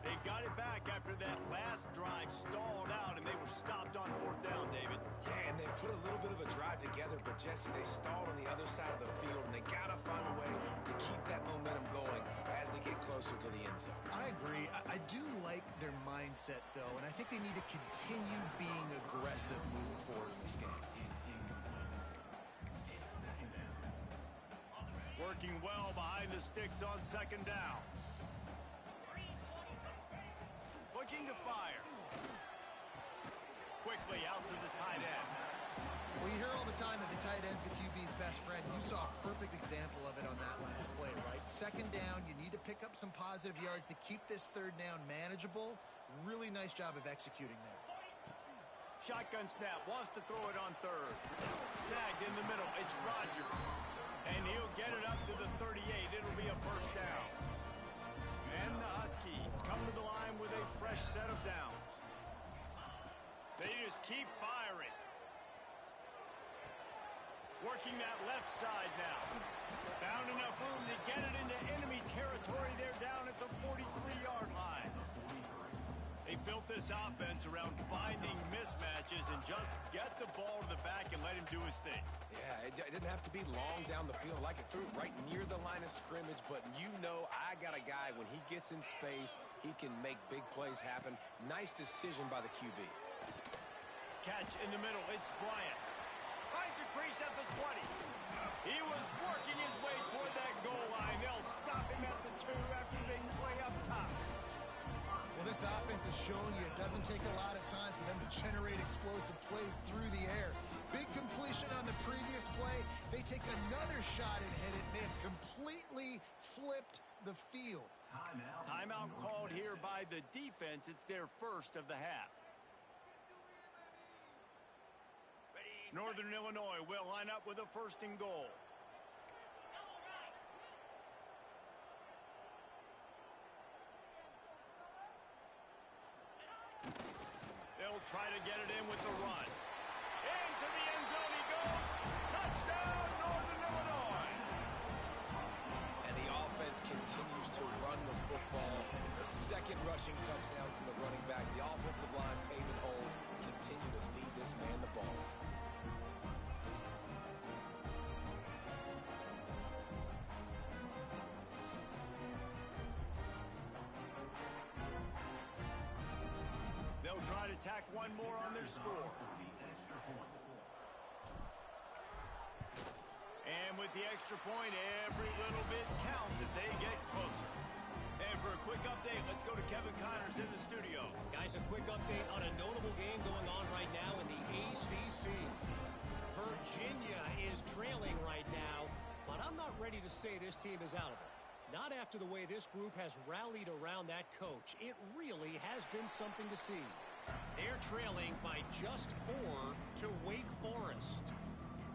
They've got it back after that last drive stalled out, and they were stopped on 4th down, David. Yeah, and they put a little bit of a drive together, but Jesse, they stalled on the other side of the field, and they got to find a way to keep that momentum going as they get closer to the end zone. I agree. I do like their mindset, though, and I think they need to continue being aggressive moving forward in this game. Working well behind the sticks on 2nd down. Looking to fire. Quickly out to the tight end. Well, you hear all the time that the tight end's the QB's best friend. You saw a perfect example of it on that last play, right? 2nd down, you need to pick up some positive yards to keep this 3rd down manageable. Really nice job of executing there. Shotgun snap, wants to throw it on 3rd. Snagged in the middle, it's Rodgers. And he'll get it up to the 38. It'll be a 1st down. And the Huskies come to the line with a fresh set of downs. They just keep firing. Working that left side now. Found enough room to get it into enemy territory. They're down at the 43-yard line. They built this offense around finding mismatches and just get the ball to the back and let him do his thing. Yeah, it didn't have to be long down the field. Like it threw right near the line of scrimmage, but you know I got a guy, when he gets in space, he can make big plays happen. Nice decision by the QB. Catch in the middle, it's Bryant. Finds a crease at the 20. He was working his way toward that goal line. They'll stop him at the 2 after they play up top. Well, this offense has shown you it doesn't take a lot of time for them to generate explosive plays through the air. Big completion on the previous play. They take another shot and hit it. They have completely flipped the field. Timeout called here by the defense. It's their first of the half. Northern Illinois will line up with a 1st and goal. They'll try to get it in with the run. Into the end zone he goes. Touchdown, Northern Illinois. And the offense continues to run the football. The 2nd rushing touchdown from the running back. The offensive line paving holes. Continue to feed this man the ball. They'll try to tack one more on their score. And with the extra point, every little bit counts as they get closer. And for a quick update, let's go to Kevin Connors in the studio. Guys, a quick update on a notable game going on right now in the ACC. Virginia is trailing right now, but I'm not ready to say this team is out of it. Not after the way this group has rallied around that coach. It really has been something to see. They're trailing by just 4 to Wake Forest.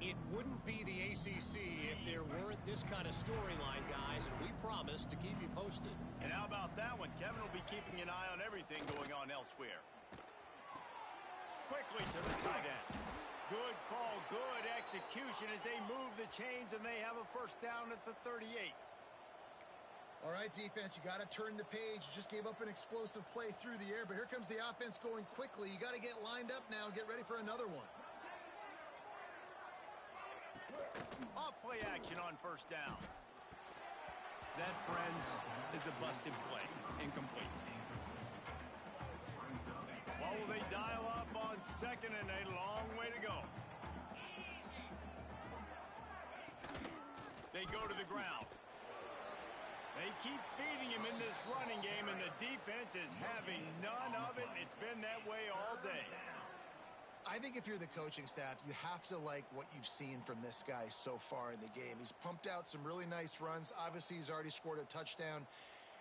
It wouldn't be the ACC if there weren't this kind of storyline, guys, and we promise to keep you posted. And how about that one? Kevin will be keeping an eye on everything going on elsewhere. Quickly to the tight end. Good call, good execution as they move the chains, and they have a 1st down at the 38. All right, defense, you got to turn the page. You just gave up an explosive play through the air, but here comes the offense going quickly. You got to get lined up now and get ready for another one. Off play action on first down. That, friends, is a busted play. Incomplete. What will they dial up on second and a long way to go? They go to the ground. They keep feeding him in this running game, and the defense is having none of it. It's been that way all day. I think if you're the coaching staff, you have to like what you've seen from this guy so far in the game. He's pumped out some really nice runs. Obviously, he's already scored a touchdown.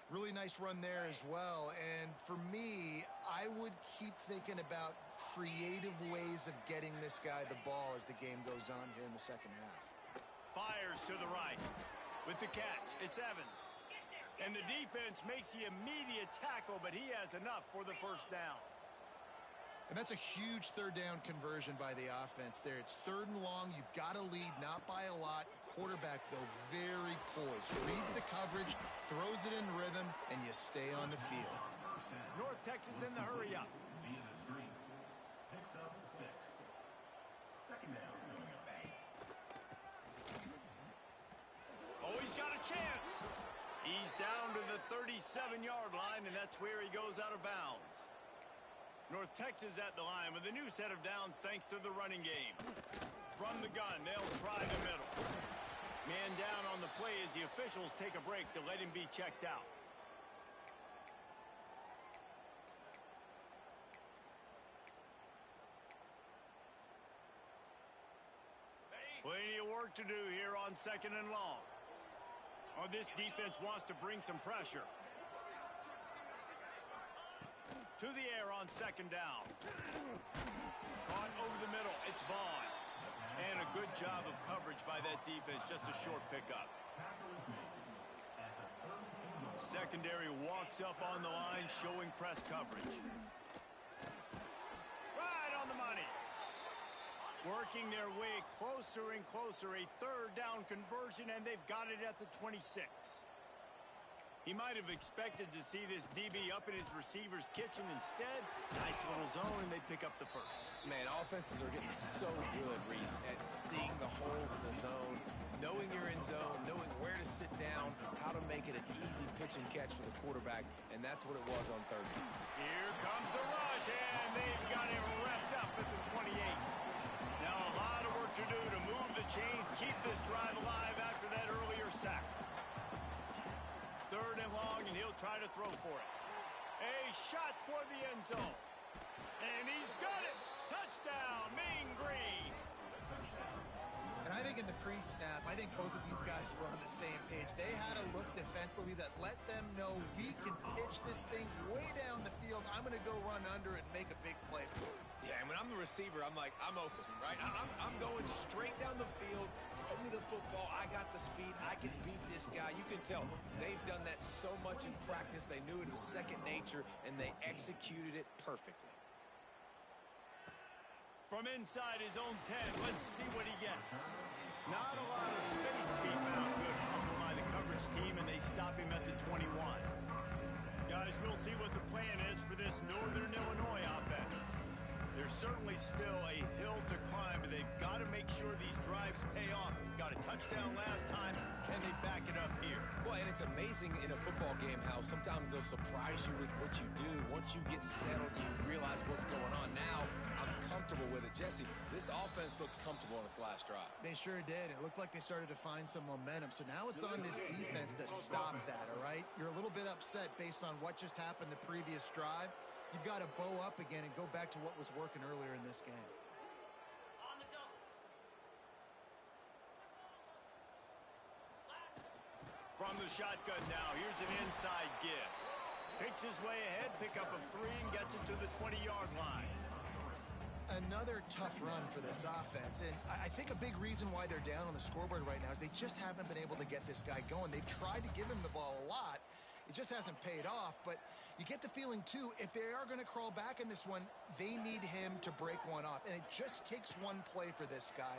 Really nice run there as well. And for me, I would keep thinking about creative ways of getting this guy the ball as the game goes on here in the second half. Fires to the right. With the catch, it's Evans. And the defense makes the immediate tackle, but he has enough for the first down. And that's a huge third down conversion by the offense there. It's 3rd and long. You've got to lead, not by a lot. Quarterback, though, very poised. Reads the coverage, throws it in rhythm, and you stay on the field. North Texas in the hurry up. Via the screen. Picks up 6. Second down. Oh, he's got a chance. He's down to the 37-yard line, and that's where he goes out of bounds. North Texas at the line with a new set of downs thanks to the running game. From the gun, they'll try the middle. Man down on the play as the officials take a break to let him be checked out. Plenty of work to do here on second and long. Oh, this defense wants to bring some pressure. To the air on second down. Caught over the middle. It's Vaughn. And a good job of coverage by that defense. Just a short pickup. Secondary walks up on the line, showing press coverage. Right on the money. Working their way closer and closer. A 3rd down conversion, and they've got it at the 26. He might have expected to see this DB up in his receiver's kitchen. Instead, nice little zone, and they pick up the first. Man, offenses are getting so good, Reese, at seeing the holes in the zone, knowing you're in zone, knowing where to sit down, how to make it an easy pitch and catch for the quarterback, and that's what it was on 3rd. Here comes the rush, and they've got it wrapped up at the 28. Now a lot of work to do to move the chains, keep this drive alive after that earlier sack. 3rd and long, and he'll try to throw for it. A shot toward the end zone. And he's got it. Touchdown, Mean Green. And I think in the pre-snap, I think both of these guys were on the same page. They had a look defensively that let them know we can pitch this thing way down the field. I'm going to go run under it and make a big play for it. Yeah, and when I'm the receiver, I'm like, I'm open, right? I'm going straight down the field. Throw me the football. I got the speed. I can beat this guy. You can tell they've done that so much in practice. They knew it was second nature, and they executed it perfectly. From inside his own 10, let's see what he gets. Not a lot of space to be found. Good hustle by the coverage team, and they stop him at the 21. Guys, we'll see what the plan is for this Northern Illinois offense. There's certainly still a hill to climb, but they've got to make sure these drives pay off. Got a touchdown last time. Can they back it up here? Well, and it's amazing in a football game how sometimes they'll surprise you with what you do. Once you get settled, you realize what's going on. Now, I'm comfortable with it. Jesse, this offense looked comfortable on its last drive. They sure did. It looked like they started to find some momentum. So now it's on this defense to stop that, all right? You're a little bit upset based on what just happened the previous drive. You've got to bow up again and go back to what was working earlier in this game. From the shotgun now, here's an inside give. Picks his way ahead, pick up of 3, and gets it to the 20-yard line. Another tough run for this offense, and I think a big reason why they're down on the scoreboard right now is they just haven't been able to get this guy going. They've tried to give him the ball a lot. It just hasn't paid off, but you get the feeling, too, if they are going to crawl back in this one, they need him to break one off, and it just takes one play for this guy.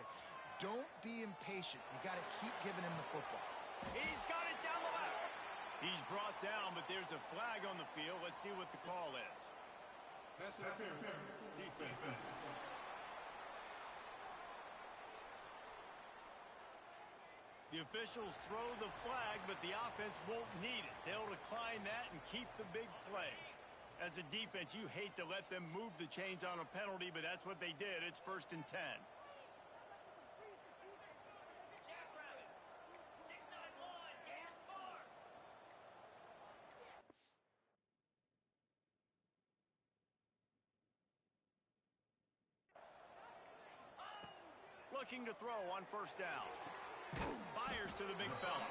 Don't be impatient. You got to keep giving him the football. He's got it down the left. He's brought down, but there's a flag on the field. Let's see what the call is. Pass interference. Defense. The officials throw the flag, but the offense won't need it. They'll decline that and keep the big play. As a defense, you hate to let them move the chains on a penalty, but that's what they did. It's 1st and 10. Looking to throw on 1st down. Fires to the big fella.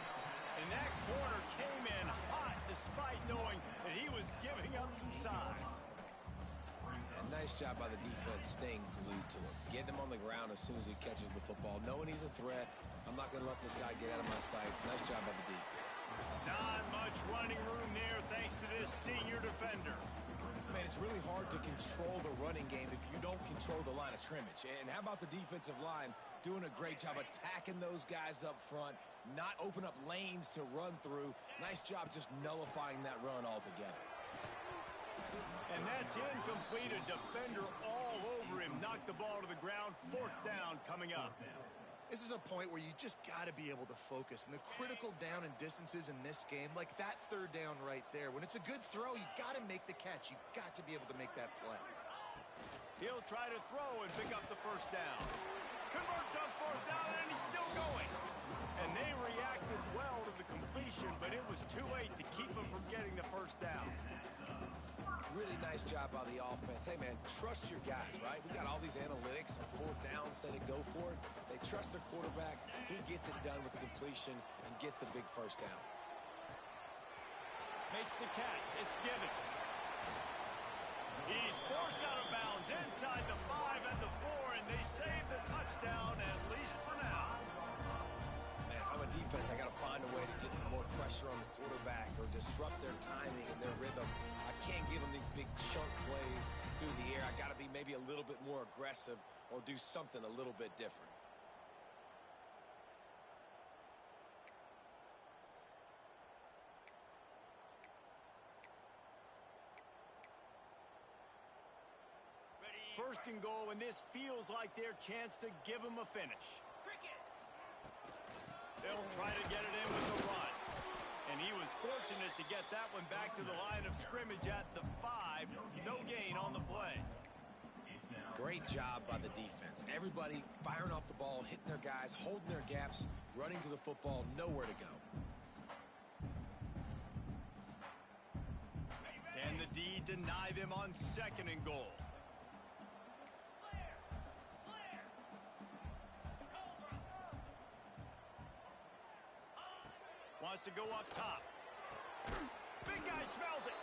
And that corner came in hot despite knowing that he was giving up some size. And nice job by the defense staying glued to him. Getting him on the ground as soon as he catches the football. Knowing he's a threat. I'm not going to let this guy get out of my sights. Nice job by the D. Not much running room there thanks to this senior defender. Man, it's really hard to control the running game if you don't control the line of scrimmage. And how about the defensive line doing a great job attacking those guys up front, not open up lanes to run through. Nice job just nullifying that run altogether. And that's incomplete. A defender all over him. Knocked the ball to the ground. 4th down coming up. This is a point where you just got to be able to focus. And the critical down and distances in this game, like that 3rd down right there, when it's a good throw, you got to make the catch. You got to be able to make that play. He'll try to throw and pick up the 1st down. Converts on 4th down, and he's still going. And they reacted well to the completion, but it was too late to keep him from getting the 1st down. Really nice job by the offense. Hey, man, trust your guys, right? We got all these analytics on 4th down, say to go for it. They trust their quarterback. He gets it done with the completion and gets the big 1st down. Makes the catch. It's Givens. He's forced out of bounds inside the 5 and the 4, and they save the touchdown, at least for now. Man, if I'm a defense, I got to find a way to get some more pressure on the quarterback or disrupt their timing and their rhythm. I can't give them these big chunk plays through the air. I got to be maybe a little bit more aggressive or do something a little bit different. First and goal, and this feels like their chance to give them a finish. They'll try to get it in with the run. And he was fortunate to get that one back to the line of scrimmage at the 5. No gain on the play. Great job by the defense. Everybody firing off the ball, hitting their guys, holding their gaps, running to the football, nowhere to go. Can the D deny them on 2nd and goal? Wants to go up top. Big guy smells it.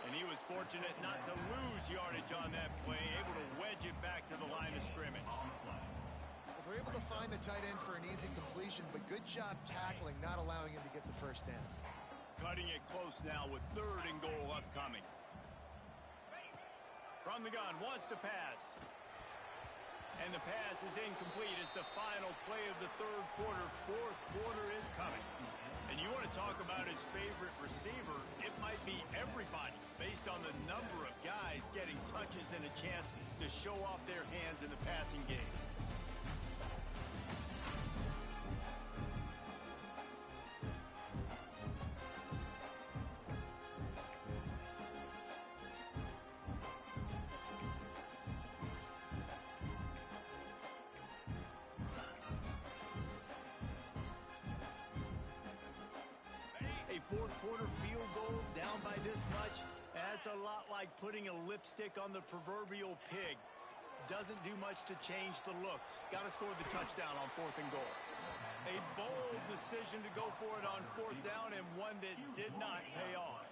And he was fortunate not to lose yardage on that play, able to wedge it back to the line of scrimmage. Well, they're able to find the tight end for an easy completion, but good job tackling, not allowing him to get the 1st down. Cutting it close now with 3rd and goal upcoming. From the gun, wants to pass. And the pass is incomplete. It's the final play of the 3rd quarter. 4th quarter is coming. And you want to talk about his favorite receiver, it might be everybody based on the number of guys getting touches and a chance to show off their hands in the passing game. A 4th quarter field goal down by this much, that's a lot like putting a lipstick on the proverbial pig. Doesn't do much to change the looks. Got to score the touchdown on 4th and goal. A bold decision to go for it on 4th down, and one that did not pay off.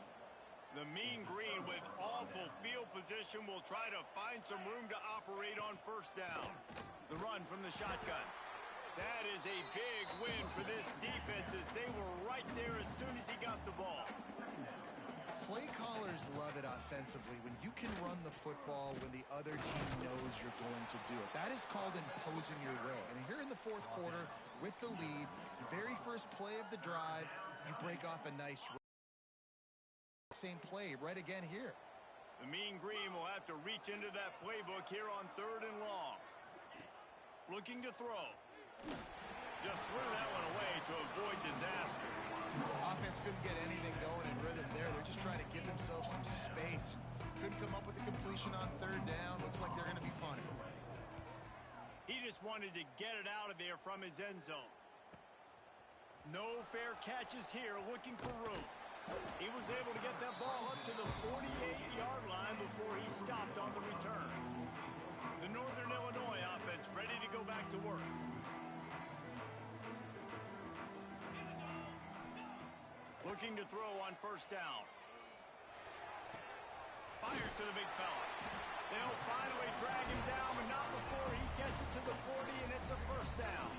The Mean Green with awful field position will try to find some room to operate on 1st down. The run from the shotgun. That is a big win for this defense as they were right there as soon as he got the ball. Play callers love it offensively when you can run the football when the other team knows you're going to do it. That is called imposing your will. And here in the 4th quarter with the lead, very first play of the drive, you break off a nice same play right again here. The Mean Green will have to reach into that playbook here on 3rd and long. Looking to throw. Just threw that one away to avoid defense couldn't get anything going in rhythm there. They're just trying to give themselves some space. Couldn't come up with a completion on third down. Looks like they're going to be punting. He just wanted to get it out of there from his end zone. No fair catches here, looking for room. He was able to get that ball up to the 48-yard line before he stopped on the return. The Northern Illinois offense ready to go back to work. Looking to throw on first down. Fires to the big fella. They'll finally drag him down, but not before he gets it to the 40, and it's a first down.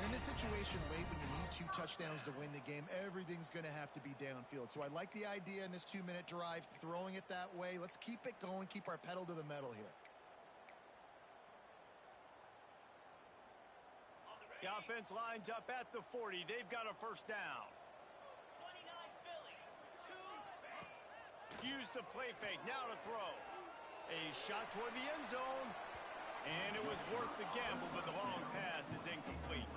And in this situation late when you need 2 touchdowns to win the game, everything's going to have to be downfield. So I like the idea in this 2-minute drive, throwing it that way. Let's keep it going, keep our pedal to the metal here. The offense lines up at the 40. They've got a first down. Use the play fake, now to throw. A shot toward the end zone. And it was worth the gamble, but the long pass is incomplete.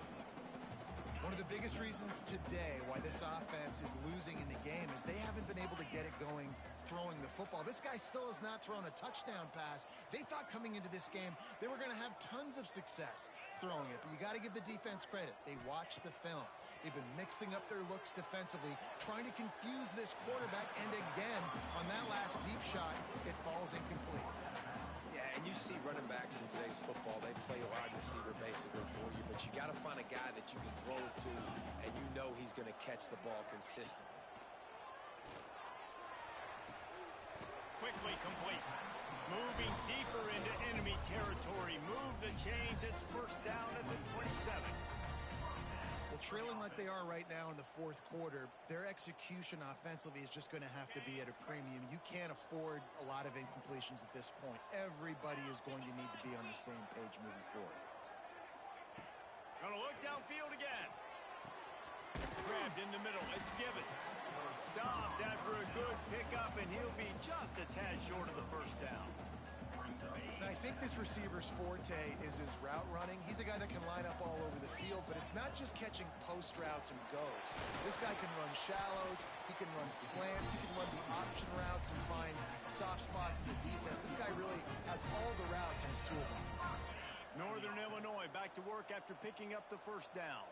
One of the biggest reasons today why this offense is losing in the game is they haven't been able to get it going throwing the football. This guy still has not thrown a touchdown pass. They thought coming into this game they were going to have tons of success throwing it, but you got to give the defense credit. They watched the film. They've been mixing up their looks defensively, trying to confuse this quarterback, and again, on that last deep shot, it falls incomplete. Yeah, and you see running backs in today's football, they play wide receiver basically for you, but you got to find a guy that you can throw it to, and you know he's going to catch the ball consistently. Quickly complete. Moving deeper into enemy territory. Move the chains. It's first down at the 27. Well, trailing like they are right now in the fourth quarter, their execution offensively is just going to have to be at a premium. You can't afford a lot of incompletions at this point. Everybody is going to need to be on the same page moving forward. Gonna look downfield again. Grabbed in the middle. It's Givens. Stopped after a good pickup, and he'll be just a tad short of the first down. And I think this receiver's forte is his route running. He's a guy that can line up all over the field, but it's not just catching post routes and goes. This guy can run shallows, he can run slants, he can run the option routes and find soft spots in the defense. This guy really has all the routes in his toolbox. Northern Illinois back to work after picking up the first down.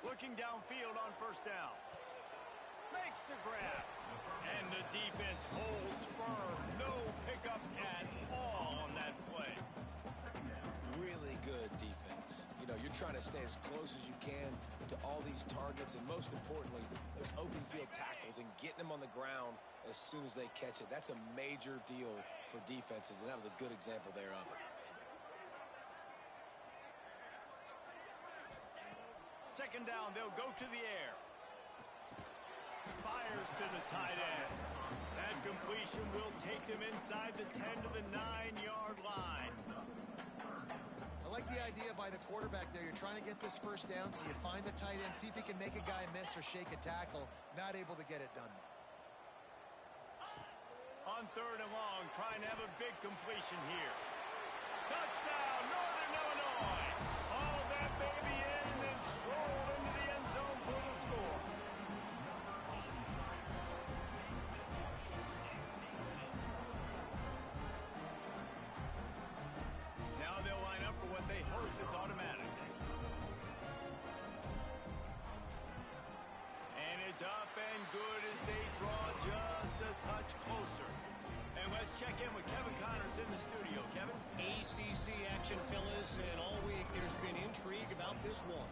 Looking downfield on first down. Makes the grab. And the defense holds firm. No pickup at all on that play. Really good defense. You know, you're trying to stay as close as you can to all these targets, and most importantly, those open field tackles and getting them on the ground as soon as they catch it. That's a major deal for defenses, and that was a good example there of it. Second down, they'll go to the air. Fires to the tight end. That completion will take them inside the 10 to the 9-yard line. I like the idea by the quarterback there. You're trying to get this first down, so you find the tight end, see if he can make a guy miss or shake a tackle. Not able to get it done. On third and long, trying to have a big completion here. Touchdown, Northern Illinois. All that baby in and then stroll into the end zone for the score. Now they'll line up for what they hope is automatic. And it's up and good as they draw just a touch closer. And let's check in with Kevin Connors in the studio. Kevin? ACC action, fellas, and all week there's been intrigue about this one.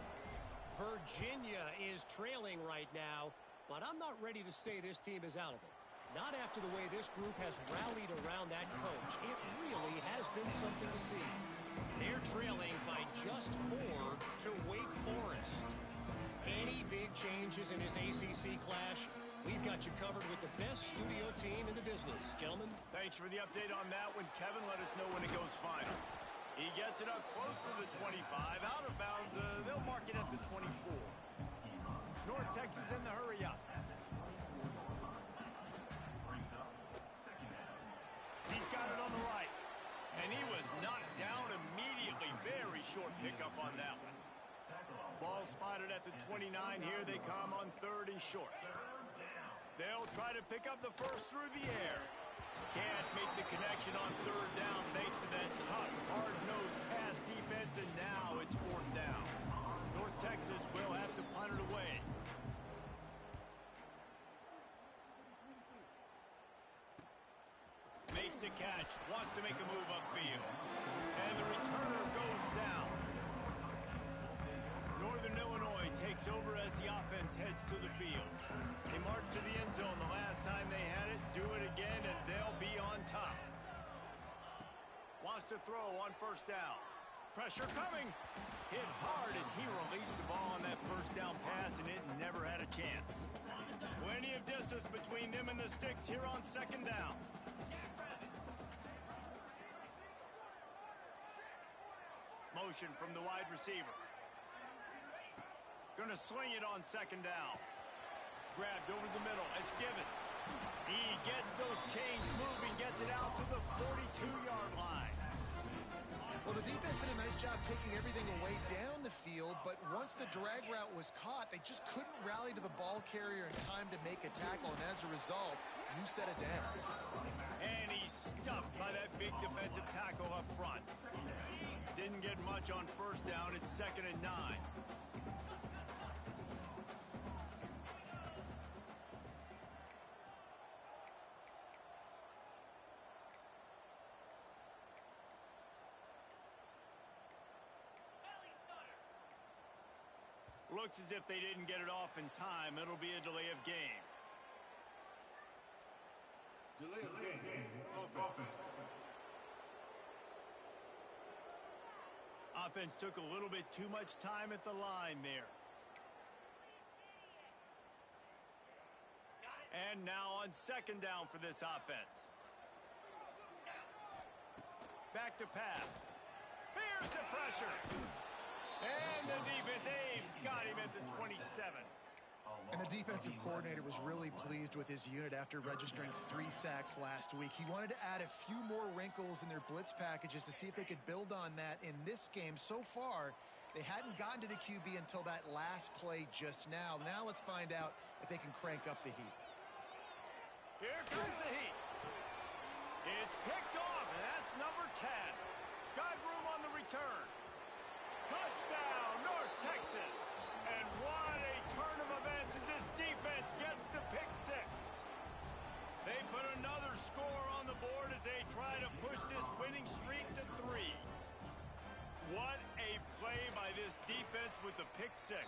Virginia is trailing right now, but I'm not ready to say this team is out of it. Not after the way this group has rallied around that coach. It really has been something to see. They're trailing by just 4 to Wake Forest. Any big changes in this ACC clash? We've got you covered with the best studio team in the business. Gentlemen? Thanks for the update on that one, Kevin. Let us know when it goes final. He gets it up close to the 25. Out of bounds, they'll mark it at the 24. North Texas in the hurry up. He's got it on the right. And he was knocked down immediately. Very short pickup on that one. spotted at the 29. Here they come on 3rd and short. They'll try to pick up the first through the air. Can't make the connection on 3rd down thanks to that tough, hard-nosed pass defense, and now it's 4th down. North Texas will have to punt it away. Makes the catch, wants to make a move upfield. And the returner goes down. Northern Illinois takes over as the offense heads to the field. They march to the end zone the last time they had it, do it again, and they'll be on top. Wants to throw on 1st down. Pressure coming. Hit hard as he released the ball on that 1st down pass, and it never had a chance. Plenty of distance between them and the sticks here on 2nd down. Motion from the wide receiver. Gonna sling it on 2nd down. Grabbed over the middle. It's Givens. He gets those chains moving, gets it out to the 42-yard line. Well, the defense did a nice job taking everything away down the field, but once the drag route was caught, they just couldn't rally to the ball carrier in time to make a tackle, and as a result, you set it down. And he's stuffed by that big defensive tackle up front. Didn't get much on 1st down. It's 2nd and 9. Looks as if they didn't get it off in time. It'll be a delay of game. Delay of game. Offense. Offense took a little bit too much time at the line there. And now on 2nd down for this offense. Back to pass. Here's the pressure. And the defense, got him at the 27. And the defensive coordinator was really pleased with his unit after registering 3 sacks last week. He wanted to add a few more wrinkles in their blitz packages to see if they could build on that in this game. So far, they hadn't gotten to the QB until that last play just now. Now let's find out if they can crank up the heat. Here comes the heat. It's picked off, and that's number 10. Got room on the return. Touchdown, North Texas. And what a turn of events as this defense gets the pick 6. They put another score on the board as they try to push this winning streak to 3. What a play by this defense with the pick 6.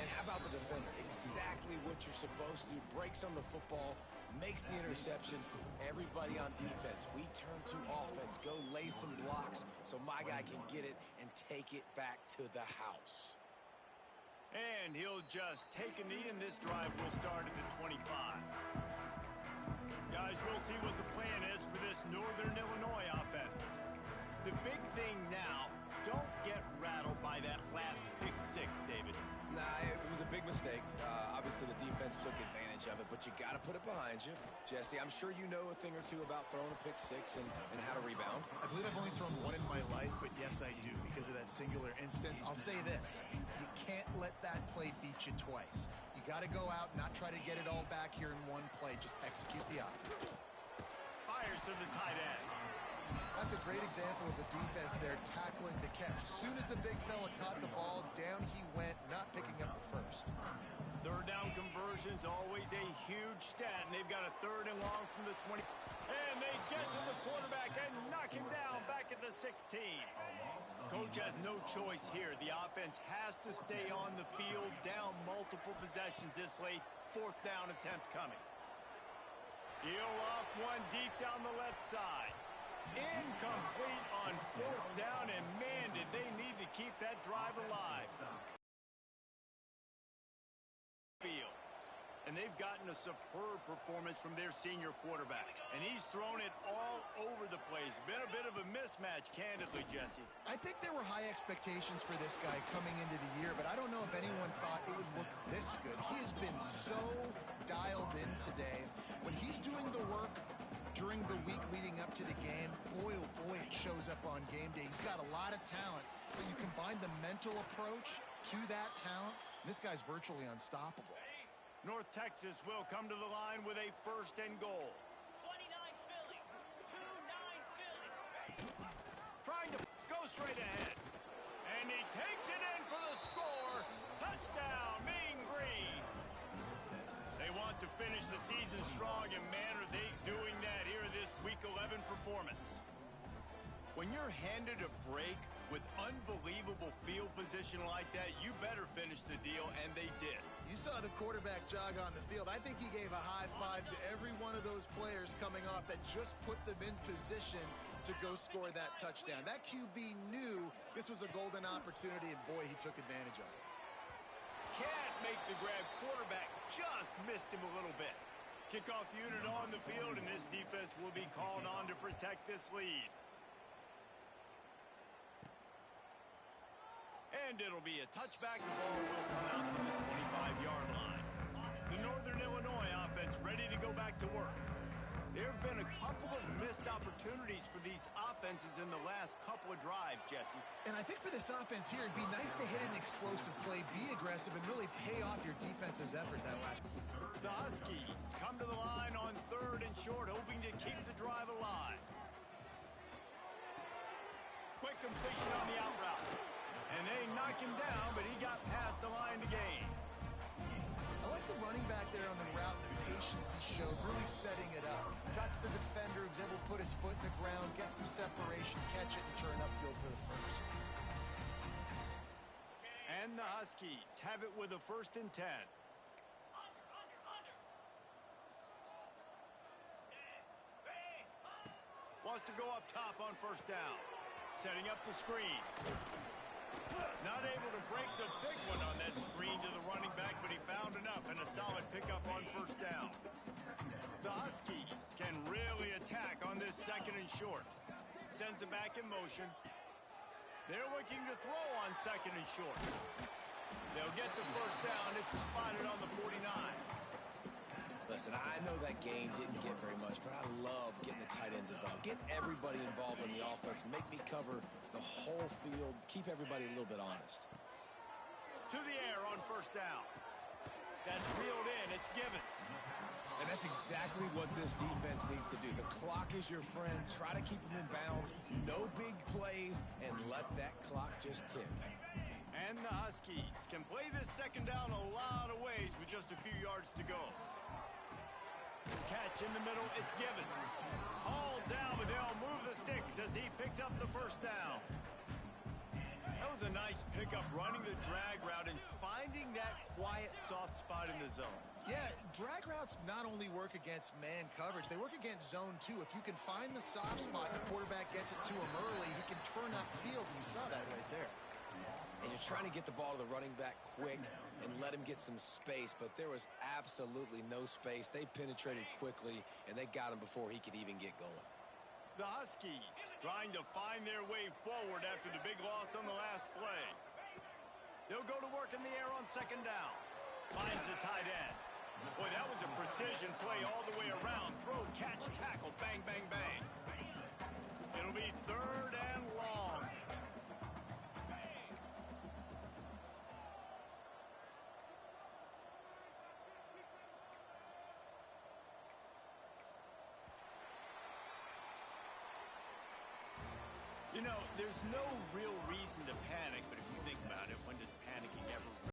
And how about the defender? Exactly what you're supposed to do. Breaks on the football, makes the interception. Everybody on defense, we turn to offense. Go lay some blocks so my guy can get it and take it back to the house. And he'll just take a knee, and this drive will start at the 25. Guys, we'll see what the plan is for this Northern Illinois offense. The big thing now, don't get rattled by that last pick 6, David. Nah, it was a big mistake. Obviously, the defense took advantage of it, but you got to put it behind you. Jesse, I'm sure you know a thing or two about throwing a pick 6 and how to rebound. I believe I've only thrown 1 in my life, but yes, I do because of that singular instance. I'll say this. You can't let that play beat you twice. You got to go out, not try to get it all back here in one play. Just execute the offense. Fires to the tight end. That's a great example of the defense there tackling the catch. As soon as the big fella caught the ball, down he went, not picking up the first. 3rd down conversions, always a huge stat, and they've got a 3rd and long from the 20. And they get to the quarterback and knock him down back at the 16. Coach has no choice here. The offense has to stay on the field, down multiple possessions this late. 4th down attempt coming. He'll off one deep down the left side. Incomplete on 4th down, and man, did they need to keep that drive alive. Field. And they've gotten a superb performance from their senior quarterback. And he's thrown it all over the place. Been a bit of a mismatch, candidly, Jesse. I think there were high expectations for this guy coming into the year, but I don't know if anyone thought it would look this good. He has been so dialed in today. When he's doing the work during the week leading up to the game, boy, oh boy, it shows up on game day. He's got a lot of talent, but you combine the mental approach to that talent, this guy's virtually unstoppable. North Texas will come to the line with a 1st and goal. 29 Philly. 2-9 Philly. Trying to go straight ahead. And he takes it in for the score. Touchdown, Mean Green. They want to finish the season strong, and man, are they doing that here in this Week 11 performance. When you're handed a break with unbelievable field position like that, you better finish the deal, and they did. You saw the quarterback jog on the field. I think he gave a high five to every one of those players coming off that just put them in position to go score that touchdown. That QB knew this was a golden opportunity, and boy, he took advantage of it. Can't make the grab. Quarterback just missed him a little bit. Kickoff unit on the field, and this defense will be called on to protect this lead. And it'll be a touchback. The ball will come out to the 25-yard line. The Northern Illinois offense ready to go back to work. There have been a couple of missed opportunities for these offenses in the last couple of drives, Jesse. And I think for this offense here, it'd be nice to hit an explosive play, be aggressive, and really pay off your defense's effort that last. The Huskies come to the line on 3rd and short, hoping to keep the drive alive. Quick completion on the out route. And they knock him down, but he got past the line to gain. I like the running back there on the route, the patience he showed, really setting it up. Got to the defender, was able to put his foot in the ground, get some separation, catch it, and turn upfield for the first. And the Huskies have it with a 1st and 10. Wants to go up top on 1st down. Setting up the screen. Not able to break the big one on that screen to the running back, but he found enough and a solid pickup on 1st down. The Huskies can really attack on this 2nd and short. Sends it back in motion. They're looking to throw on 2nd and short. They'll get the 1st down. It's spotted on the 49. Listen, I know that game didn't get very much, but I love getting the tight ends involved. Get everybody involved in the offense. Make me cover the whole field. Keep everybody a little bit honest. To the air on 1st down. That's reeled in. It's Givens. And that's exactly what this defense needs to do. The clock is your friend. Try to keep them in bounds. No big plays, and let that clock just tick. And the Huskies can play this 2nd down a lot of ways with just a few yards to go. Catch in the middle, it's Givens. Hauled down, but they'll move the sticks as he picks up the 1st down. That was a nice pickup, running the drag route and finding that quiet, soft spot in the zone. Yeah, drag routes not only work against man coverage, they work against zone too. If you can find the soft spot, the quarterback gets it to him early, he can turn upfield, and you saw that right there. And you're trying to get the ball to the running back quick and let him get some space, but there was absolutely no space. They penetrated quickly, and they got him before he could even get going. The Huskies trying to find their way forward after the big loss on the last play. They'll go to work in the air on 2nd down. Finds the tight end. Boy, that was a precision play all the way around. Throw, catch, tackle, bang, bang, bang. It'll be 3rd and long. You know, there's no real reason to panic, but if you think about it, when does panicking ever